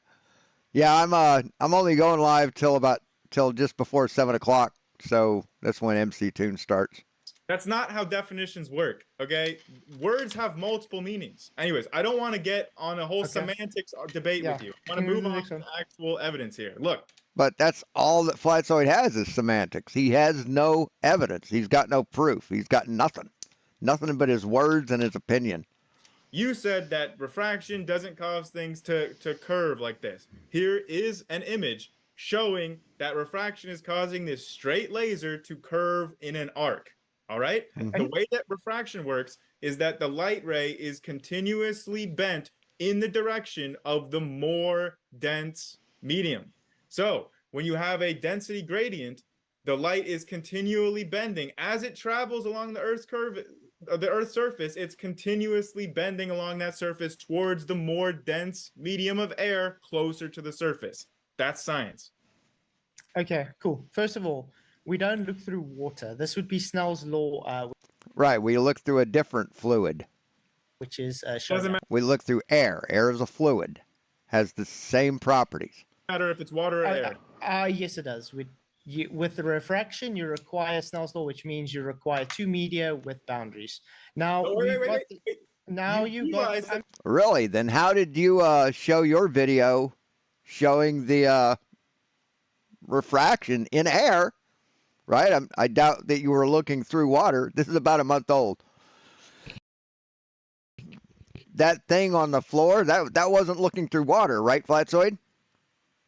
Yeah, I'm only going live till just before 7 o'clock, so that's when MC Tune starts. That's not how definitions work. Okay. Words have multiple meanings. Anyways, I don't want to get on a whole Okay. semantics debate Yeah. with you. I want to Can we move move to the on next to one? actual evidence here. Look. But that's all that Flatzoid has is semantics. He has no evidence. He's got no proof. He's got nothing. Nothing but his words and his opinion. You said that refraction doesn't cause things to curve like this. Here is an image showing that refraction is causing this straight laser to curve in an arc. All right? The way that refraction works is that the light ray is continuously bent in the direction of the more dense medium. So when you have a density gradient, the light is continually bending as it travels along the Earth's surface. It's continuously bending along that surface towards the more dense medium of air closer to the surface. That's science. Okay, cool. First of all, we don't look through water. This would be Snell's law, Right, we look through a different fluid. which is Doesn't shown. We look through air. Air is a fluid. Has the same properties. matter if it's water or air. Yes, it does. with the refraction, you require Snell's law, which means you require two media with boundaries. Now Oh, we've wait, got. wait. Now You you got. realize that Really? Then how did you show your video showing the refraction in air? Right? I doubt that you were looking through water. This is about a month old. That thing on the floor, that wasn't looking through water, right, Flatzoid?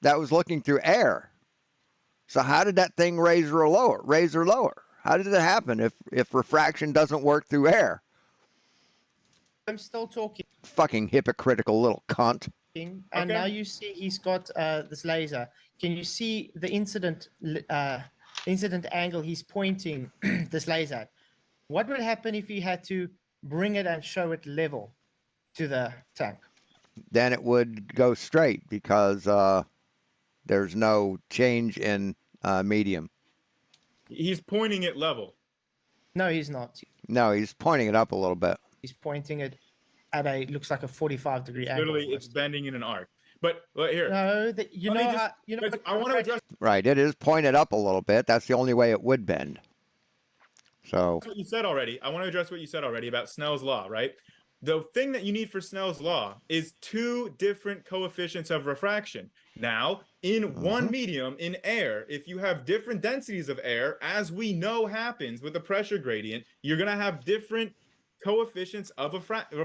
That was looking through air. So how did that thing raise or lower? How did it happen if refraction doesn't work through air? I'm still talking. Fucking hypocritical little cunt. And Okay. now you see he's got this laser. Can you see the incident angle he's pointing this laser at? What would happen if he had to bring it and show it level to the tank? Then it would go straight because there's no change in medium. he's pointing it level. No, he's not. No, he's pointing it up a little bit. He's pointing it at looks like a 45-degree angle. Literally, it's almost. bending in an arc. But here, No, Let me just- I want to address Right, it is pointed up a little bit. That's the only way it would bend. So, what you said already. I want to address what you said already about Snell's law, right? The thing that you need for Snell's law is two different coefficients of refraction. Now, in one medium, in air, if you have different densities of air, as we know happens with the pressure gradient, you're going to have different coefficients of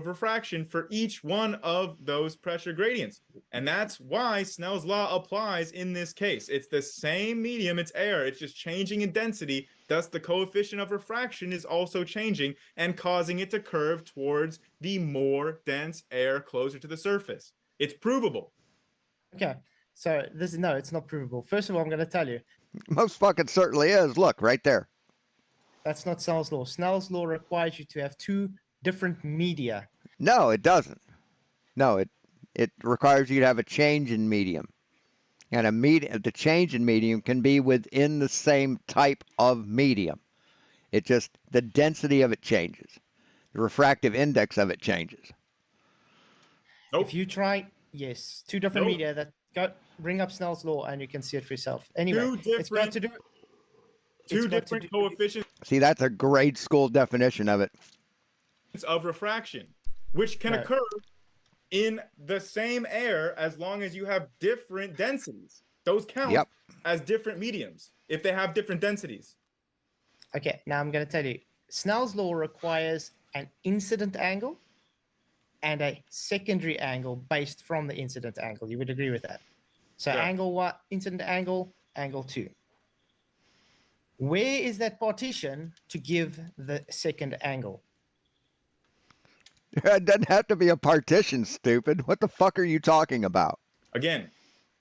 refraction for each one of those pressure gradients. And that's why Snell's law applies in this case. It's the same medium, it's air, it's just changing in density. Thus, the coefficient of refraction is also changing and causing it to curve towards the more dense air closer to the surface. It's provable. Okay, so no, it's not provable. First of all, I'm going to tell you most fucking certainly is. Look, right there. that's not Snell's law. Snell's law requires you to have two different media. No, it doesn't. No, it requires you to have a change in medium. And the change in medium can be within the same type of medium. It just, the density of it changes. The refractive index of it changes. Nope. If you try, yes, two different Nope. media that bring up Snell's law and you can see it for yourself. Anyway, it's got to do two got to different do- coefficients See, that's a grade school definition of it. of refraction, which can Right. occur in the same air as long as you have different densities. Those count Yep. as different mediums if they have different densities. Okay, now I'm going to tell you. Snell's law requires an incident angle and a secondary angle based from the incident angle. You would agree with that? So Yeah. angle what? Incident angle, angle 2. Where is that partition to give the second angle? It doesn't have to be a partition, stupid. What the fuck are you talking about? Again,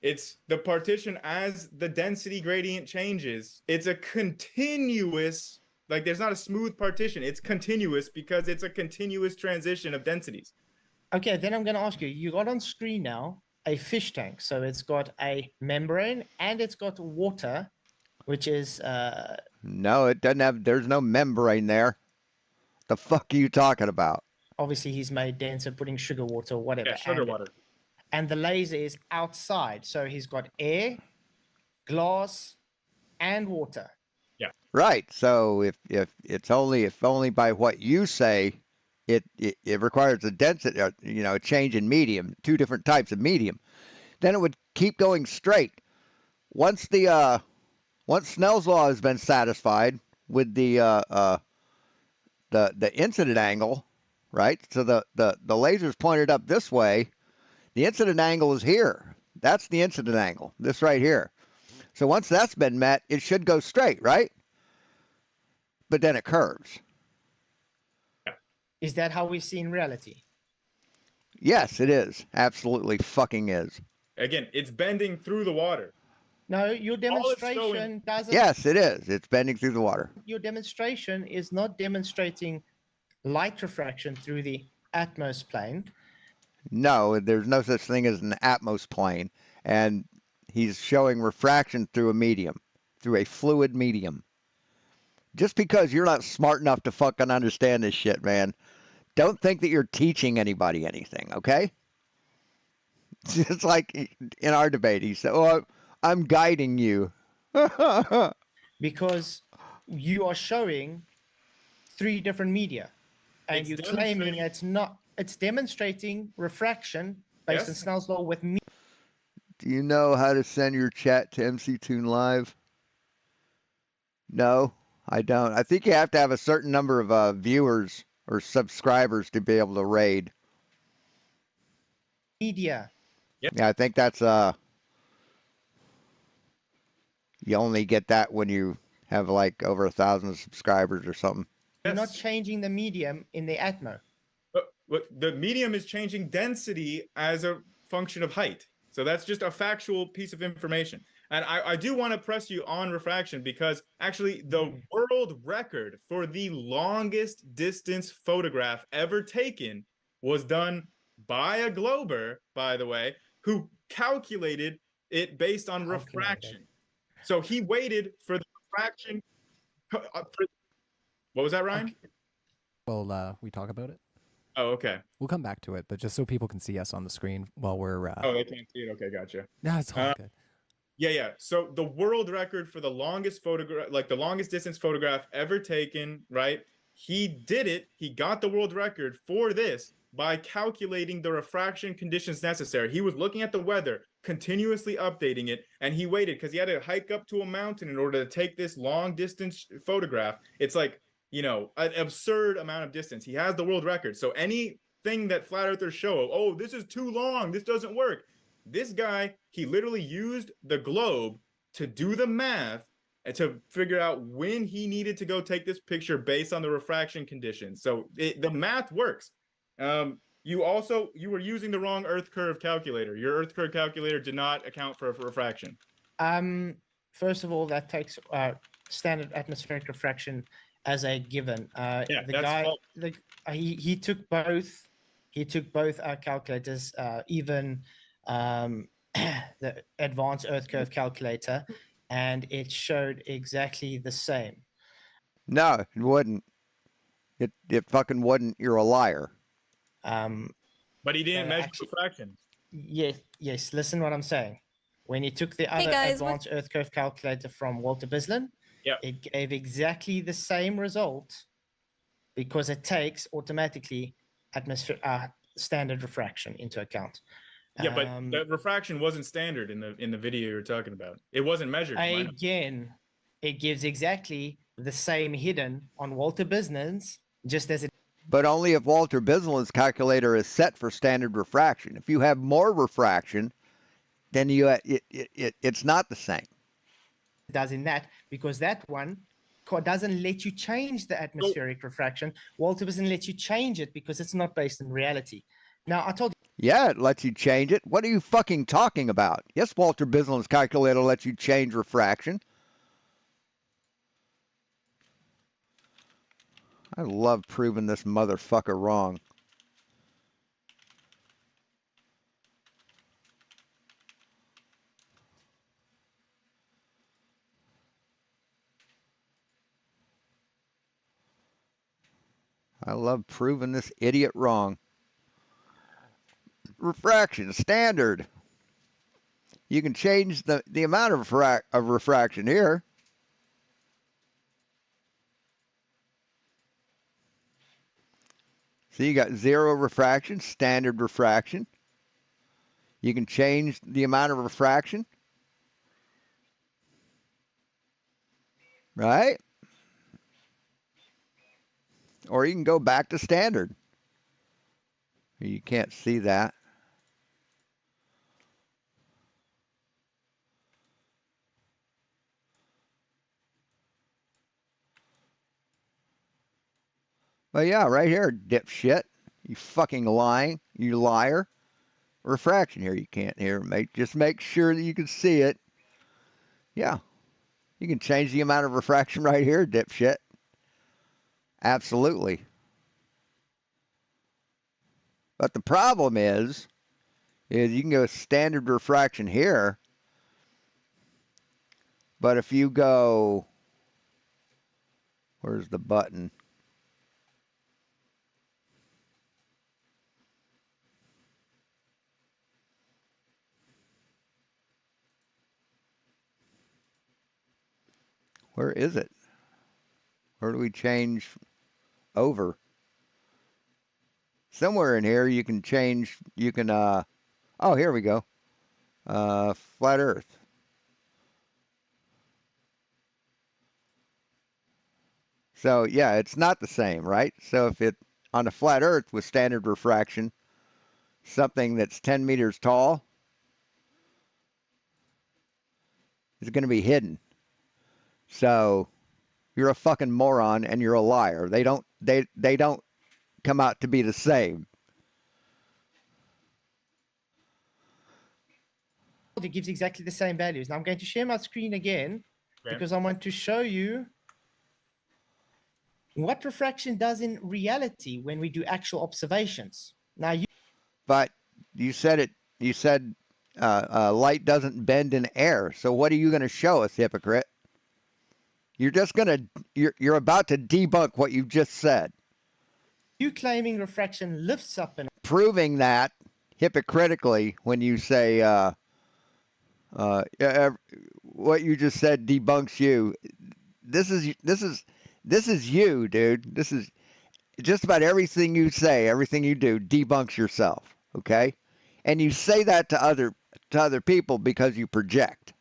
it's the partition as the density gradient changes. It's a continuous, like there's not a smooth partition. It's continuous because it's a continuous transition of densities. Okay, then I'm going to ask you. You got on screen now a fish tank. So it's got a membrane and it's got water, which is No, it doesn't have, there's no membrane there. The fuck are you talking about? obviously he's made denser, putting sugar water or whatever. Yeah, sugar and, water. And the laser is outside. So he's got air, glass, and water. Right. So if it's only by what you say, it requires a density, a change in medium, two different types of medium, then it would keep going straight. Once Snell's law has been satisfied with the incident angle, right? So the laser's pointed up this way. The incident angle is here. That's the incident angle. This right here. So once that's been met, it should go straight, right? But then it curves. Is that how we see in reality? Yes, it is. Absolutely fucking is. Again, it's bending through the water. No, your All it's demonstration showing- doesn't. Yes, it is. It's bending through the water. Your demonstration is not demonstrating light refraction through the Atmos plane. No, there's no such thing as an Atmos plane. And he's showing refraction through a medium, through a fluid medium. Just because you're not smart enough to fucking understand this shit, man, don't think that you're teaching anybody anything, okay? It's like in our debate, he said, "Oh, I'm guiding you." because you are showing three different media, and It's you're claiming demonstrating- it's not. It's demonstrating refraction based on Yes. Snell's law with me. Do you know how to send your chat to MC Toon Live? No, I don't. I think you have to have a certain number of viewers or subscribers to be able to raid. Media. Yeah, I think that's you only get that when you have like over 1,000 subscribers or something. You're not Yes. changing the medium in the Atmo. But the medium is changing density as a function of height. So that's just a factual piece of information. And I do want to press you on refraction because actually the world record for the longest distance photograph ever taken was done by a glober, by the way, who calculated it based on refraction. So he waited for the refraction. What was that, Ryan? Okay. Well, we talk about it. Oh, okay. We'll come back to it, but just so people can see us on the screen while we're. Oh, they can't see it. Okay, gotcha. No, it's all good. Yeah. So the world record for the longest photograph, like the longest distance photograph ever taken, right? He did it. He got the world record for this by calculating the refraction conditions necessary. He was looking at the weather, continuously updating it, and he waited because he had to hike up to a mountain in order to take this long distance photograph. It's like, an absurd amount of distance. He has the world record. So anything that flat earthers show, oh, this is too long, this doesn't work. This guy, he literally used the globe to do the math and to figure out when he needed to go take this picture based on the refraction conditions. So the math works. You were using the wrong Earth curve calculator. Your Earth curve calculator did not account for refraction. First of all, that takes standard atmospheric refraction as a given. Yeah, the that's guy, false. he took both. He took both calculators, even the advanced Earth curve calculator, and it showed exactly the same. No, it wouldn't. It fucking wouldn't. You're a liar. But he didn't measure actually, refraction. Yes. Listen, what I'm saying. When he took the other guys, advanced Earth curve calculator from Walter Bislin, Yep. it gave exactly the same result because it takes automatically standard refraction into account. Yeah, but the refraction wasn't standard in the video you're talking about. It wasn't measured. Again, it gives exactly the same hidden on Walter Bislin's, just as it. But only if Walter Bislin's calculator is set for standard refraction. If you have more refraction, then it's not the same. Does in that, because that one doesn't let you change the atmospheric refraction. Walter Bislin lets you change it because it's not based in reality. Now, I told you. Yeah, it lets you change it. What are you fucking talking about? Yes, Walter Bislin's calculator lets you change refraction. I love proving this motherfucker wrong. I love proving this idiot wrong. Refraction, standard. You can change the amount of refraction here. So you got zero refraction, standard refraction. You can change the amount of refraction. Right? Or you can go back to standard. You can't see that. But yeah, right here, dipshit. You fucking lying. You liar. Refraction here you can't hear, mate. Just make sure that you can see it. Yeah. You can change the amount of refraction right here, dipshit. Absolutely. But the problem is you can go standard refraction here. But if you go, where's the button? Where is it? Where do we change over? Somewhere in here you can change, you can, oh, here we go. Flat Earth. So, yeah, it's not the same, right? So if it, on a flat Earth with standard refraction, something that's 10 meters tall is going to be hidden. So you're a fucking moron and you're a liar. They don't come out to be the same. It gives exactly the same values. Now I'm going to share my screen again Okay. because I want to show you what refraction does in reality when we do actual observations. Now, But you said it. You said light doesn't bend in air. So what are you going to show us, hypocrite? You're just gonna. You're about to debunk what you just said, you claiming refraction lifts up and proving that hypocritically when you say what you just said debunks you. This is you, dude. This is just about everything you say, everything you do debunks yourself. Okay, and you say that to other people because you project.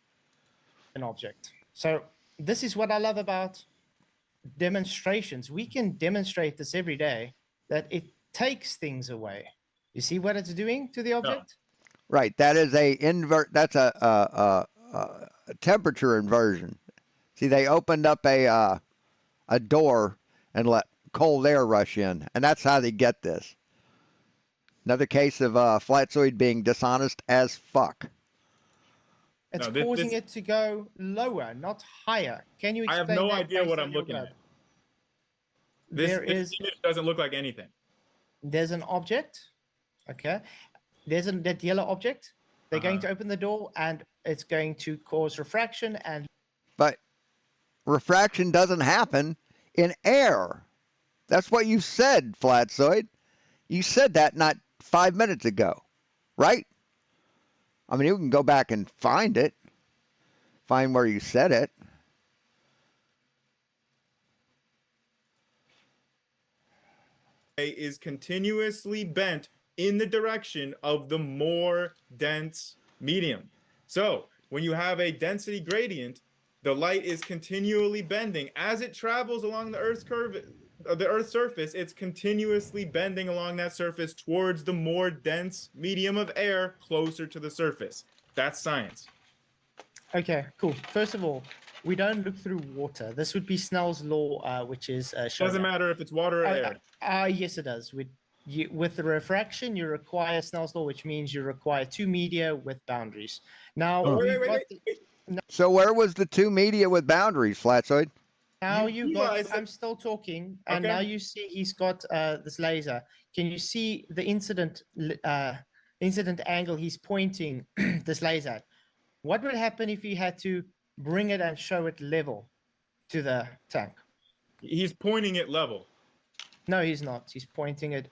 an object. So this is what I love about demonstrations. We can demonstrate this every day that it takes things away. You see what it's doing to the object? Right. That is a invert. That's a temperature inversion. See, they opened up a door and let cold air rush in, and that's how they get this. Another case of Flatzoid being dishonest as fuck. It's No, causing it to go lower, not higher. Can you I explain have no that idea based what on I'm your looking word? at. This There's image doesn't look like anything. an object, okay? There's that yellow object. They're going to open the door and it's going to cause refraction and But refraction doesn't happen in air. That's what you said, Flatzoid. You said that not 5 minutes ago, right? I mean, you can go back and find it, find where you said it. Is continuously bent in the direction of the more dense medium. So when you have a density gradient, the light is continually bending as it travels along the Earth's curve, the Earth's surface. It's continuously bending along that surface towards the more dense medium of air closer to the surface. That's science. okay, cool. First of all, we don't look through water. This would be Snell's law, which is shown Doesn't there. matter if it's water or air. Yes, it does. With the refraction, you require Snell's law, which means you require two media with boundaries. Now, Oh. Wait. So where was the two media with boundaries, Flatzoid? now You you've got. realize that- I'm still talking, and Okay. now you see he's got this laser. Can you see the incident angle he's pointing this laser at? What would happen if he had to bring it and show it level to the tank? He's pointing it level. No, he's not. He's pointing it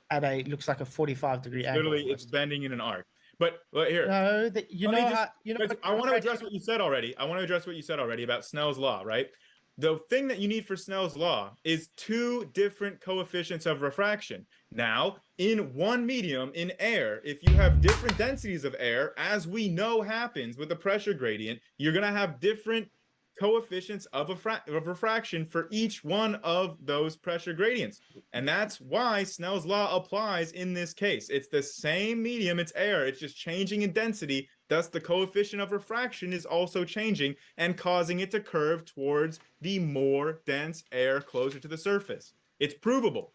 at a looks like a 45-degree angle. Literally, it's almost. bending in an arc. But here, No, that you Let me know just- how you know. Guys, what I want to address refraction- what you said already. I want to address what you said already about Snell's law, right? The thing that you need for Snell's law is two different coefficients of refraction. Now, in one medium, in air, if you have different densities of air, as we know happens with the pressure gradient, you're going to have different coefficients of refraction for each one of those pressure gradients. And that's why Snell's law applies in this case. It's the same medium, it's air, it's just changing in density. Thus, the coefficient of refraction is also changing and causing it to curve towards the more dense air closer to the surface. It's provable.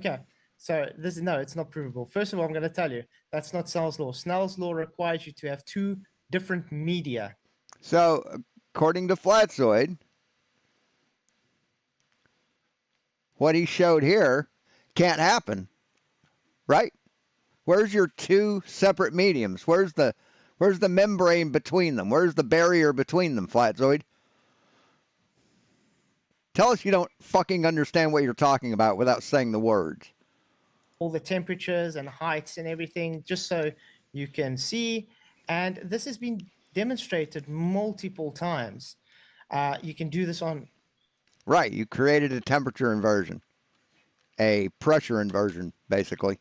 Okay, so this is no, it's not provable. First of all, I'm going to tell you that's not Snell's law. Snell's law requires you to have two different media. So according to Flatzoid, what he showed here can't happen, right? Where's your two separate mediums? Where's the membrane between them? Where's the barrier between them, Flatzoid? Tell us you don't fucking understand what you're talking about without saying the words. All the temperatures and heights and everything, just so you can see. And this has been demonstrated multiple times. You can do this on. Right, you created a temperature inversion, a pressure inversion, basically.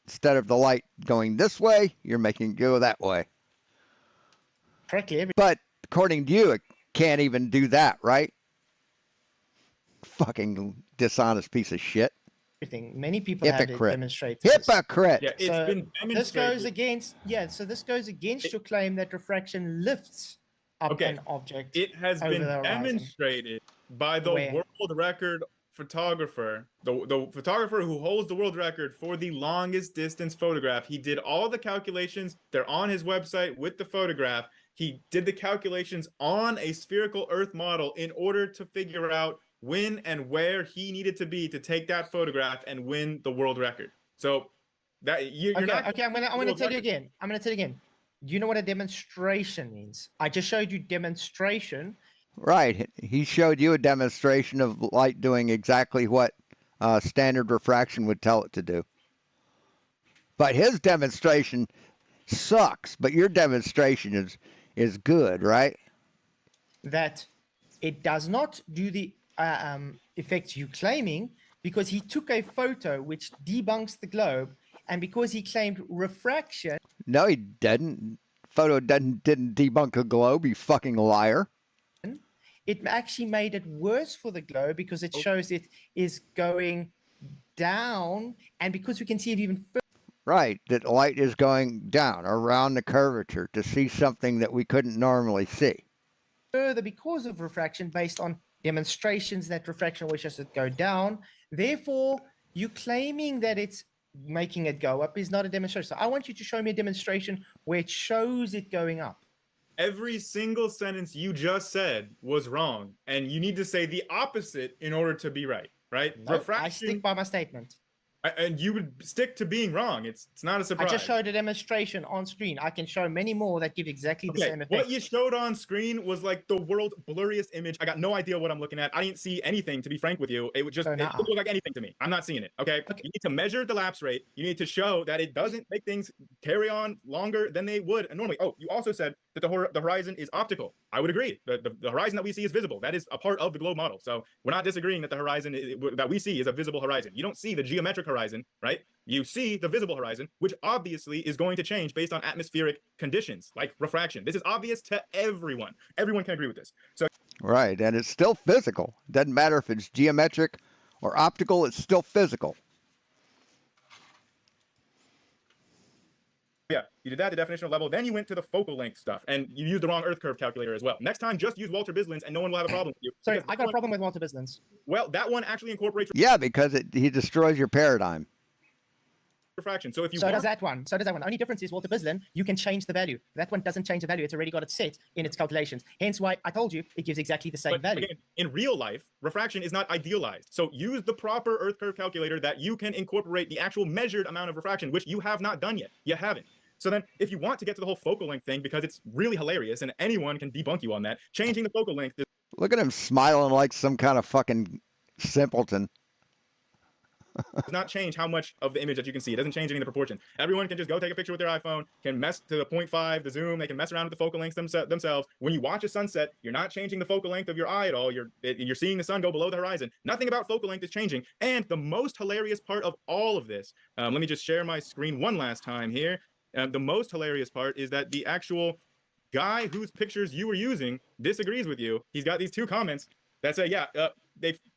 Instead of the light going this way, you're making it go that way. Correctly, But according to you, it can't even do that, right? Fucking dishonest piece of shit. everything. Many people have Hypocrite. demonstrated this. Hypocrite. Yeah, it's So been this demonstrated. goes against so this goes against your claim that refraction lifts up Okay. an object. It has over been the horizon. demonstrated by the Where? world record photographer, the photographer who holds the world record for the longest distance photograph. He did all the calculations. They're on his website with the photograph. He did the calculations on a spherical Earth model in order to figure out when and where he needed to be to take that photograph and win the world record. So that you're Okay, not okay, I'm gonna tell you again. I'm gonna tell you again. You know what a demonstration means? I just showed you demonstration. Right. He showed you a demonstration of light doing exactly what standard refraction would tell it to do. But his demonstration sucks, but your demonstration is good, right? That it does not do the effects you claiming, because he took a photo which debunks the globe, and because he claimed refraction. No, he didn't. Photo didn't debunk a globe, you fucking liar. It actually made it worse for the globe because it shows it is going down, and because we can see it even Right, that light is going down around the curvature to see something that we couldn't normally see. further because of refraction, based on demonstrations that refraction wishes it go down. Therefore, you claiming that it's making it go up is not a demonstration. So I want you to show me a demonstration where it shows it going up. Every single sentence you just said was wrong, and you need to say the opposite in order to be right. Right? No, I stick by my statement. And you would stick to being wrong. It's not a surprise. I just showed a demonstration on screen. I can show many more that give exactly the same effect. What you showed on screen was like the world's blurriest image. I got no idea what I'm looking at. I didn't see anything, to be frank with you. It would just it didn't look like anything to me. I'm not seeing it. Okay? You need to measure the lapse rate. You need to show that it doesn't make things carry on longer than they would normally. Oh, you also said that the horizon is optical. I would agree. The horizon that we see is visible. That is a part of the globe model. So we're not disagreeing that the horizon that we see is a visible horizon. You don't see the geometric horizon, right? You see the visible horizon, which obviously is going to change based on atmospheric conditions like refraction. This is obvious to everyone. Everyone can agree with this. So right, and it's still physical. Doesn't matter if it's geometric or optical, it's still physical. yeah, you did that, the definitional level. Then you went to the focal length stuff, and you used the wrong Earth curve calculator as well. Next time, just use Walter Bislin's, and no one will have a problem with you. Sorry, I got a problem with Walter Bislin's. Well, that one actually incorporates Yeah, because he destroys your paradigm. refraction. So if you does that one. So does that one. Only difference is Walter Bislin, you can change the value. That one doesn't change the value. It's already got it set in its calculations. Hence why I told you it gives exactly the same value. Again, in real life, refraction is not idealized. So use the proper Earth curve calculator that you can incorporate the actual measured amount of refraction, which you have not done yet. You haven't. So then if you want to get to the whole focal length thing, because it's really hilarious and anyone can debunk you on that, changing the focal length. Look at him smiling like some kind of fucking simpleton. Does not change how much of the image that you can see. It doesn't change any of the proportion. Everyone can just go take a picture with their iPhone, can mess to the 0.5, the zoom, they can mess around with the focal lengths themselves. When you watch a sunset, you're not changing the focal length of your eye at all. You're seeing the sun go below the horizon. Nothing about focal length is changing. And the most hilarious part of all of this, let me just share my screen one last time here. The most hilarious part is that the actual guy whose pictures you were using disagrees with you. He's got these two comments that say,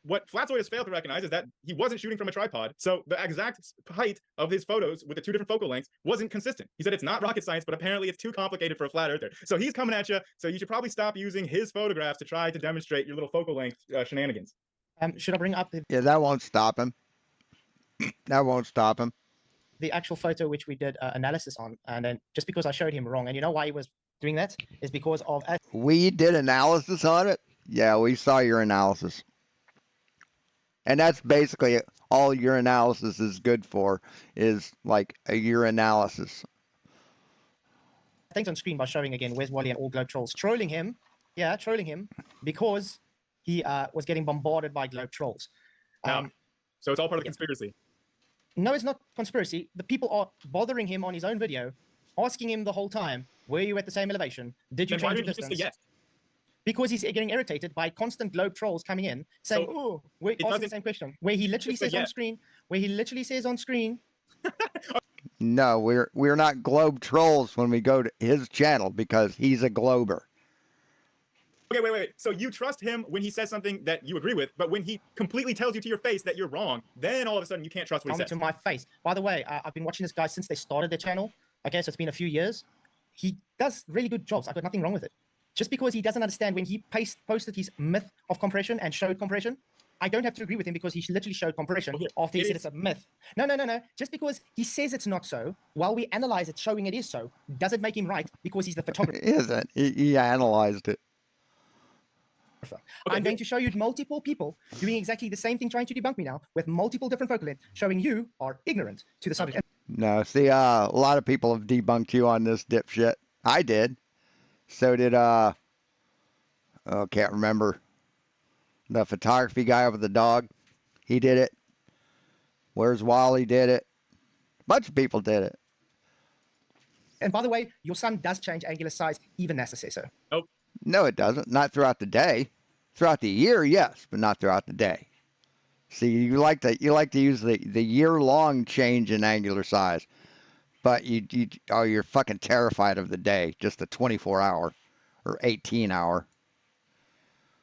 what Flatzoid has failed to recognize is that he wasn't shooting from a tripod. So the exact height of his photos with the two different focal lengths wasn't consistent. He said it's not rocket science, but apparently it's too complicated for a flat earther. So he's coming at you. So you should probably stop using his photographs to try to demonstrate your little focal length shenanigans. Should I bring up Yeah, that won't stop him. That won't stop him. the actual photo which we did analysis on? And then just because I showed him wrong, and you know why he was doing that? Is because of... We did analysis on it? Yeah, we saw your analysis. And that's basically all your analysis is good for, is like a year analysis. Things on screen by showing again, where's Wally and all globe trolls? Trolling him. Yeah, trolling him because he was getting bombarded by globe trolls. So it's all part of the conspiracy. No, it's not conspiracy. The people are bothering him on his own video, asking him the whole time, were you at the same elevation? Did you Then why change your didn't you just distance? say yes? because he's getting irritated by constant globe trolls coming in saying, So, "Oh, we're it asking the doesn't- same question," where he literally Just say says on yes. screen, where he literally says on screen, No, we're not globe trolls when we go to his channel because he's a glober. Okay, wait. So you trust him when he says something that you agree with, but when he completely tells you to your face that you're wrong, then all of a sudden you can't trust what "Tell he me says. to my face." By the way, I've been watching this guy since they started their channel. Okay, so it's been a few years. He does really good jobs. I've got nothing wrong with it. Just because he doesn't understand when he posted his myth of compression and showed compression, I don't have to agree with him because he literally showed compression Okay, after he it said is- it's a myth. No. Just because he says it's not so, while we analyze it showing it is so, doesn't make him right because he's the photographer. It isn't. He analyzed it. Okay, I'm going to show you multiple people doing exactly the same thing, trying to debunk me now with multiple different focal lengths, showing you are ignorant to the subject. No, see, a lot of people have debunked you on this dipshit. I did. So did can't remember. The photography guy over the dog. He did it. Where's Wally did it. A bunch of people did it. And by the way, your sun does change angular size, even NASA says so. No, it doesn't. Not throughout the day. Throughout the year, yes, but not throughout the day. See, you like to use the year-long change in angular size, but you're fucking terrified of the day, just the 24-hour or 18-hour.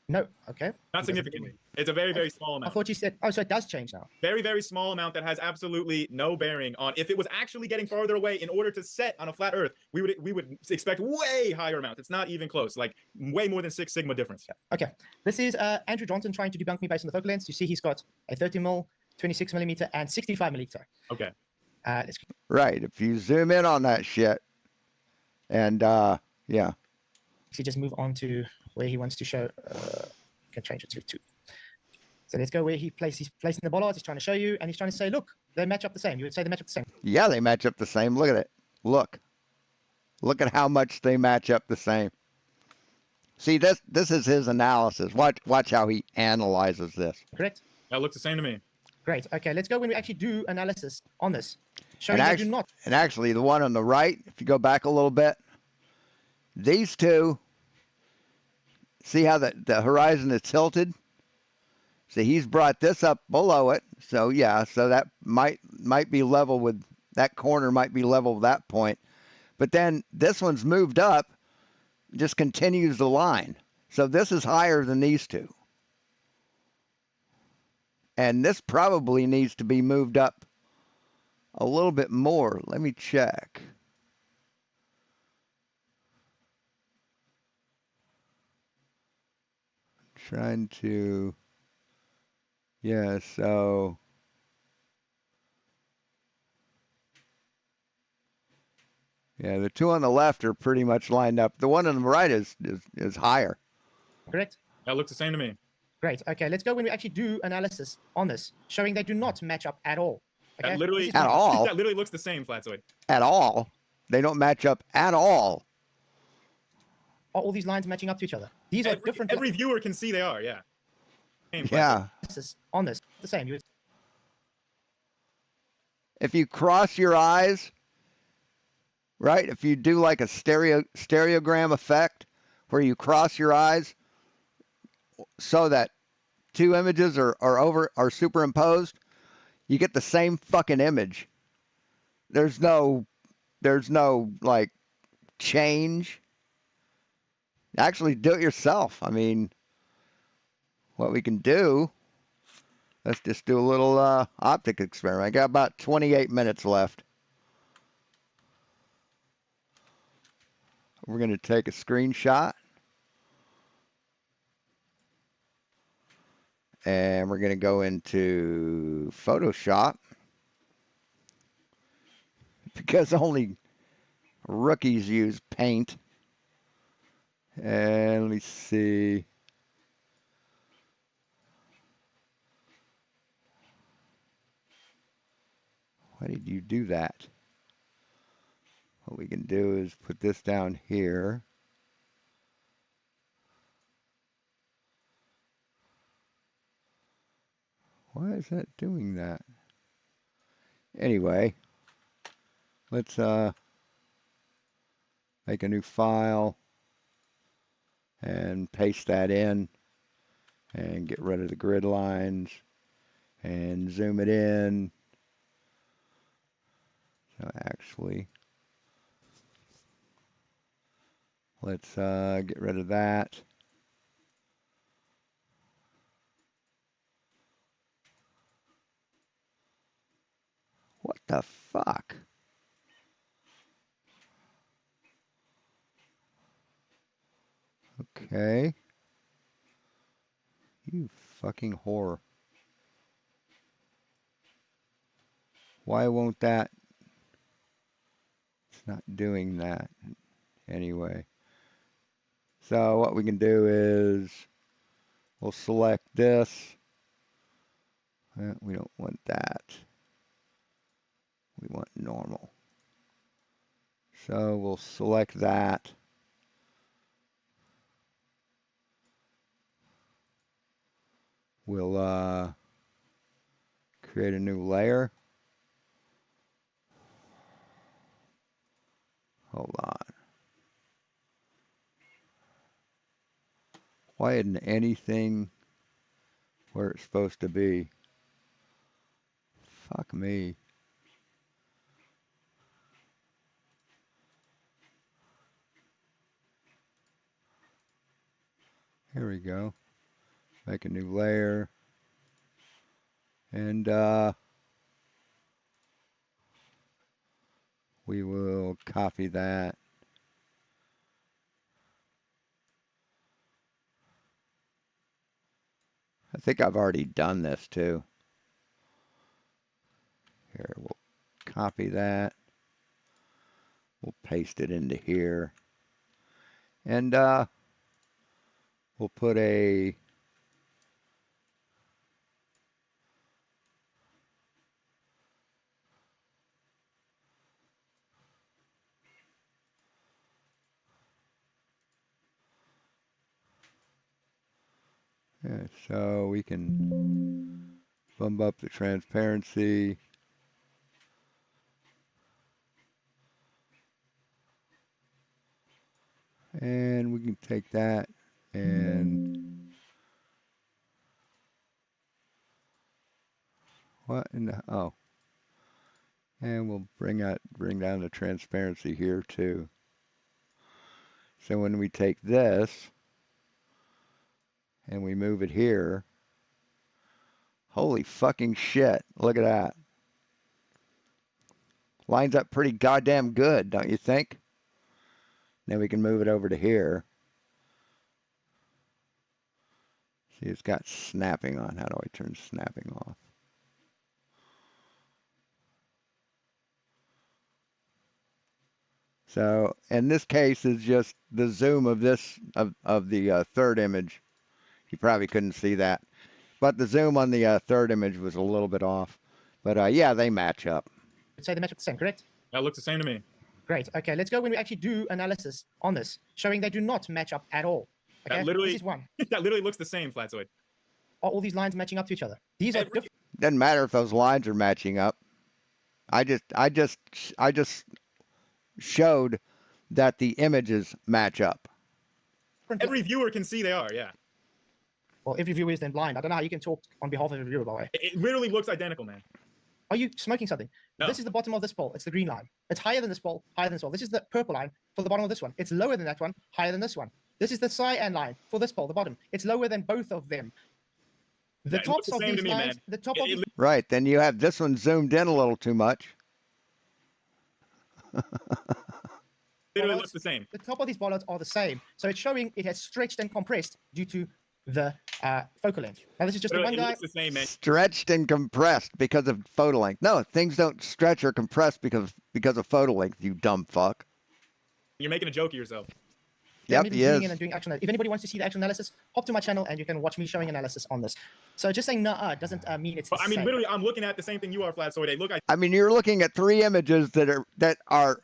No, okay. Not significantly. It's a very, very small I amount. thought you said, oh, so it does change now. Very, very small amount that has absolutely no bearing on. If it was actually getting farther away in order to set on a flat Earth, we would expect way higher amounts. It's not even close. Like way more than 6 sigma difference. Okay, this is Andrew Johnson trying to debunk me based on the focal lengths. You see, he's got a 30 mil, 26 millimeter, and 65 millimeter. Okay. Let's Right. If you zoom in on that shit, and yeah, actually just move on to where he wants to show. Can change it to 2. So let's go where he's placing the bollards. He's trying to show you, and he's trying to say, look, they match up the same. You would say they match up the same. yeah, they match up the same. Look at it. Look at how much they match up the same. See, this is his analysis. Watch how he analyzes this. Correct? That looks the same to me. Great. Okay, let's go when we actually do analysis on this. Showing And they actually, do not. and actually, the one on the right, if you go back a little bit, these two, see how the horizon is tilted? See, he's brought this up below it. So yeah, so that might be level with that corner, might be level with that point. But then this one's moved up, just continues the line. So this is higher than these two. And this probably needs to be moved up a little bit more. Let me check. Trying to, yeah, so yeah, the two on the left are pretty much lined up. The one on the right is higher. Correct? That looks the same to me. Great. Okay, let's go when we actually do analysis on this, showing they do not match up at all. Okay? That literally At all. That literally looks the same, Flatzoid. At all. They don't match up at all. Are all these lines matching up to each other? These are different. Every viewer can see they are, yeah. Same, Flatzoid. Yeah. Analysis on this, the same. You would If you cross your eyes, right? If you do like a stereogram effect where you cross your eyes so that two images are superimposed, you get the same fucking image. There's no like change. Actually do it yourself. I mean, what we can do, let's just do a little optic experiment. I got about 28 minutes left. We're going to take a screenshot. And we're going to go into Photoshop because only rookies use Paint. And let me see. Why did you do that? What we can do is put this down here. Why is that doing that? Anyway, let's make a new file. and paste that in and get rid of the grid lines and zoom it in. So actually, let's get rid of that. What the fuck? Okay. You fucking whore. Why won't that? It's not doing that anyway. So what we can do is we'll select this. We don't want that. We want normal. So we'll select that. We'll create a new layer. Hold on. Why isn't anything where it's supposed to be? Fuck me. Here we go. Make a new layer. And we will copy that. I think I've already done this too. Here, we'll copy that. We'll paste it into here. And we'll put a yeah, so we can bump up the transparency. And we can take that and what in the oh. And we'll bring down the transparency here too. So when we take this and we move it here, holy fucking shit, look at that. Lines up pretty goddamn good, don't you think? Then we can move it over to here. See, it's got snapping on. How do I turn snapping off? So in this case is just the zoom of this of the third image. You probably couldn't see that, but the zoom on the third image was a little bit off. But yeah, they match up. So they match up the same, correct? That looks the same to me. Great. Okay, let's go when we actually do analysis on this, showing they do not match up at all. Okay, That literally, this is one. that literally looks the same, Flatzoid. Are all these lines matching up to each other? These are different. Doesn't matter if those lines are matching up. I just showed that the images match up. Every viewer can see they are, yeah. Well, every viewer is then blind. I don't know how you can talk on behalf of a viewer, by the way. It literally looks identical, man. Are you smoking something? No. This is the bottom of this pole. It's the green line. It's higher than this pole, higher than this pole. This is the purple line for the bottom of this one. It's lower than that one, higher than this one. This is the cyan line for this pole, the bottom. It's lower than both of them. The Yeah, it looks tops the of same these to me, lines, man. the top of these Right, then you have this one zoomed in a little too much. literally bollards, looks the same. the top of these bollards are the same. So it's showing it has stretched and compressed due to the focal length. Now this is just the Literally, one it guy. looks the same, man. Stretched and compressed because of photo length. No, things don't stretch or compress because of photo length, you dumb fuck. You're making a joke of yourself. Yep, I'm he zooming is. in and doing action. If anybody wants to see the action analysis, hop to my channel and you can watch me showing analysis on this. So just saying nah doesn't mean it's the But I mean, same. literally, I'm looking at the same thing you are, Flatzoid. Hey, look, I mean, you're looking at three images that are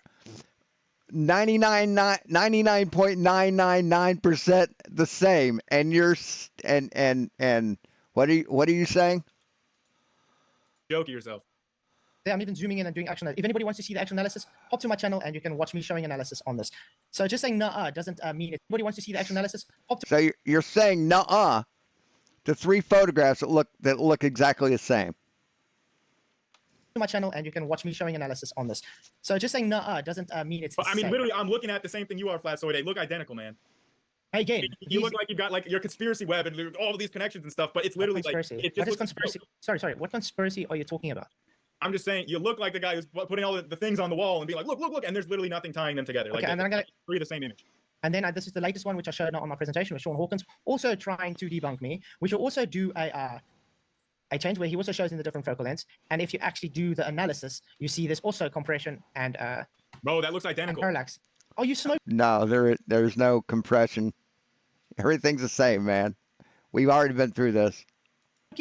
99.999% the same, and and what are you saying? joke of yourself. I'm even zooming in and doing action. If anybody wants to see the action analysis, hop to my channel and you can watch me showing analysis on this. So just saying nah doesn't mean it. If anybody wants to see the action analysis, hop to So you're saying nuh-uh to 3 photographs that look exactly the same. my channel and you can watch me showing analysis on this. So just saying nah doesn't mean it's the But I mean, same. literally, I'm looking at the same thing you are, Flatzoid. They look identical, man. Again, You look like you've got like your conspiracy web and all of these connections and stuff, but it's literally like conspiracy. it just What is looks like a conspiracy? joke. Sorry. What conspiracy are you talking about? I'm just saying, you look like the guy who's putting all the things on the wall and be like, look, and there's literally nothing tying them together. Okay, Like, and then I'm gonna. three the same image. And then this is the latest one, which I showed on my presentation with Sean Hawkins, also trying to debunk me, which will also do a change where he also shows in the different focal lengths. And if you actually do the analysis, you see there's also compression and Bro, that looks identical. parallax. Oh, you smoke? No, there's no compression. Everything's the same, man. We've already been through this.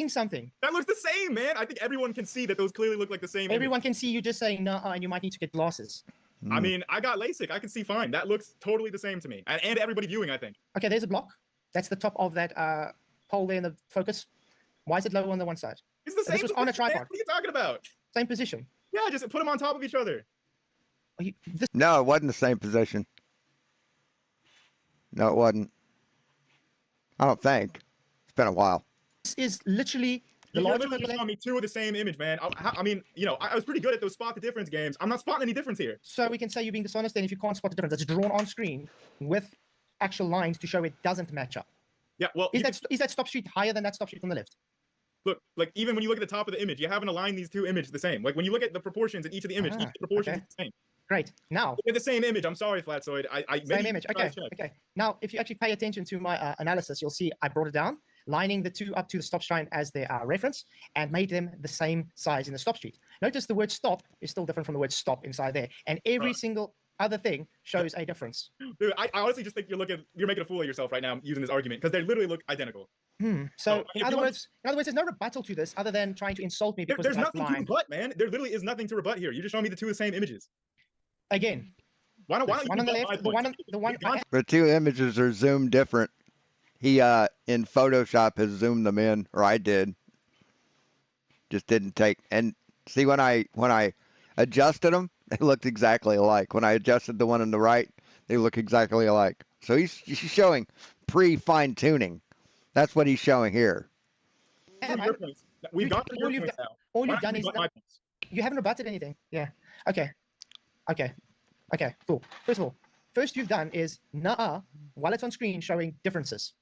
Something. That looks the same, man. I think everyone can see that those clearly look like the same. Everyone can see you just saying no, and you might need to get glasses. I mean, I got LASIK. I can see fine. That looks totally the same to me, and everybody viewing, I think. Okay, there's a block. That's the top of that pole there in the focus. Why is it low on the one side? It's the same. This was on a position, man. tripod. What are you talking about? Same position. Yeah, just put them on top of each other. This No, it wasn't the same position. No, it wasn't. I don't think. It's been a while. is literally the You're larger literally focal length. showing me two of the same image, man. I mean, you know, I was pretty good at those spot the difference games. I'm not spotting any difference here. So we can say you're being dishonest, and if you can't spot the difference, it's drawn on screen with actual lines to show it doesn't match up. Yeah, well, Is that stop street higher than that stop street on the left? look, like even when you look at the top of the image, you haven't aligned these two images the same. Like when you look at the proportions in each of the images, each of the proportions okay. is the same. Great. Now, They're the same image. I'm sorry, Flatzoid. same image. Okay. Now, if you actually pay attention to my analysis, you'll see I brought it down, lining the two up to the stop sign as their reference, and made them the same size in the stop street. Notice the word stop is still different from the word stop inside there, and every single other thing shows a difference. Dude, I honestly just think you're making a fool of yourself right now using this argument because they literally look identical. So, if in you other want- words, there's no rebuttal to this other than trying to insult me because There's I'm nothing to blind. rebut, man. There literally is nothing to rebut here. You just showing me the two of the same images. Again, Why don't you one on the rebut left, my the points? one. The two images are zoomed different. He in Photoshop has zoomed them in, or I did. Just didn't take and see when I adjusted them, they looked exactly alike. When I adjusted the one on the right, they look exactly alike. So he's showing pre-fine tuning. That's what he's showing here. Through your points. We've gone through your points now. All Why you've don't done you is rebut my points? you haven't rebutted anything. Yeah. Okay. Cool. First of all, first you've done is while it's on screen showing differences.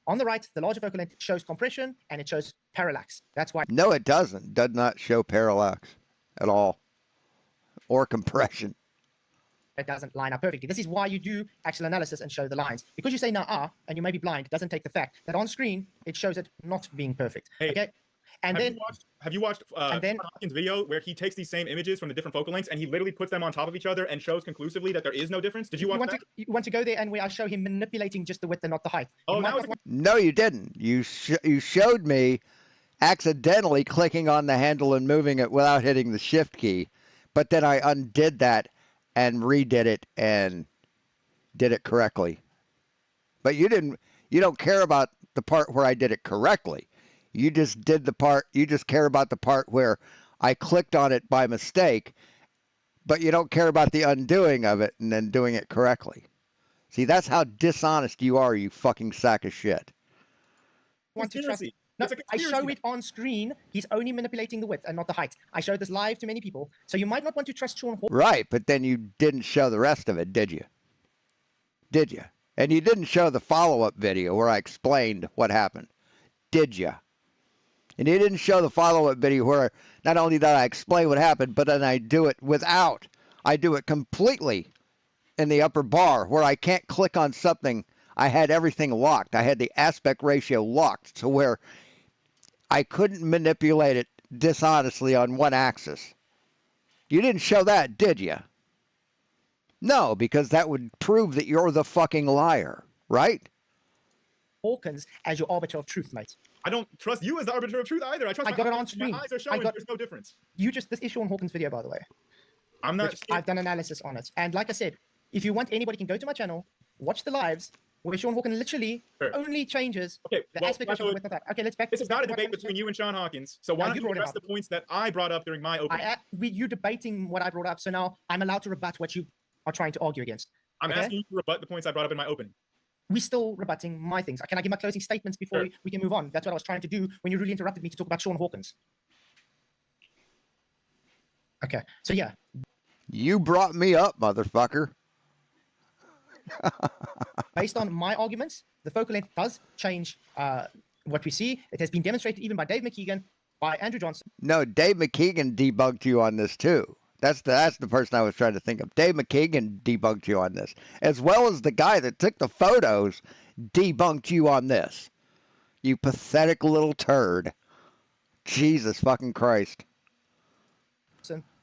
On the right, the larger focal length shows compression and it shows parallax. That's why. No, it doesn't. Does not show parallax at all, or compression. It doesn't line up perfectly. This is why you do actual analysis and show the lines. Because you say and you may be blind, it doesn't take the fact that on screen it shows it not being perfect. Hey, okay. And have you watched Sean Hawkins' video where he takes these same images from the different focal lengths and he literally puts them on top of each other and shows conclusively that there is no difference? Did you watch that? You want to go there and where I show him manipulating just the width and not the height. Oh, might now not it's No, you didn't. You showed me accidentally clicking on the handle and moving it without hitting the shift key, but then I undid that and redid it and did it correctly. But you don't care about the part where I did it correctly. You just did the part, you just care about the part where I clicked on it by mistake, but you don't care about the undoing of it and then doing it correctly. See, that's how dishonest you are, you fucking sack of shit. want to trust. conspiracy. No, It's a I show conspiracy. it on screen. He's only manipulating the width and not the height. I showed this live to many people, so you might not want to trust Sean Hawkins. Right, but then you didn't show the rest of it, did you? Did you? And you didn't show the follow-up video where I explained what happened, did you? And you didn't show the follow-up video where not only did I explain what happened, but then I do it completely in the upper bar where I can't click on something. I had everything locked. I had the aspect ratio locked to where I couldn't manipulate it dishonestly on one axis. You didn't show that, did you? No, because that would prove that you're the fucking liar, right? As your arbiter of truth, mate. I don't trust you as the arbiter of truth either. I trust I got it on screen. My eyes are showing there's no difference. This is Sean Hawkins' video, by the way. I'm not. I've done analysis on it. And like I said, if you want, anybody can go to my channel, watch the lives, where Sean Hawkins literally Sure. only changes Okay, the well, aspect of Sean Flatzoid, Hawkins with that. Okay, let's back. this is not a what- debate between you and Sean Hawkins. So why No, don't you you brought it address up. the points that I brought up during my opening? You debating what I brought up, so now I'm allowed to rebut what you are trying to argue against. I'm okay. asking you to rebut the points I brought up in my opening. We're still rebutting my things. Can I give my closing statements before Sure. we can move on? That's what I was trying to do when you really interrupted me to talk about Sean Hawkins. Okay, so yeah. You brought me up, motherfucker. Based on my arguments, the focal length does change what we see. It has been demonstrated even by Dave McKeegan, by Andrew Johnson. No, Dave McKeegan debunked you on this too. That's the person I was trying to think of. Dave McKeegan debunked you on this, as well as the guy that took the photos debunked you on this. You pathetic little turd. Jesus fucking Christ.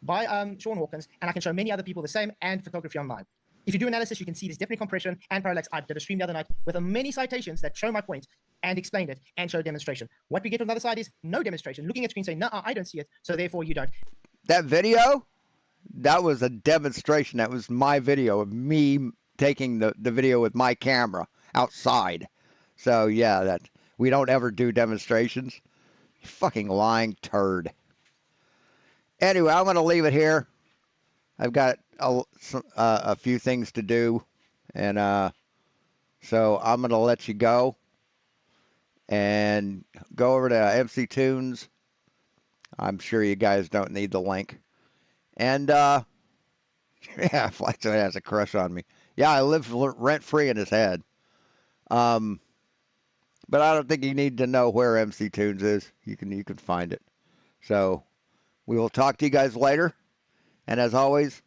By Sean Hawkins, and I can show many other people the same, and photography online. If you do analysis, you can see there's definitely compression and parallax. I did a stream the other night with many citations that show my point and explained it and show demonstration. What we get on the other side is no demonstration. Looking at screen saying, no, I don't see it, so therefore you don't. That video, that was a demonstration. That was my video of me taking the video with my camera outside. So yeah, that we don't ever do demonstrations. You fucking lying turd. Anyway, I'm going to leave it here. I've got a few things to do, and so I'm going to let you go and go over to MC Tunes. I'm sure you guys don't need the link. And yeah, Flatzoid has a crush on me. Yeah, I live rent free in his head. But I don't think you need to know where MC Tunes is. You can find it. So we will talk to you guys later. And as always,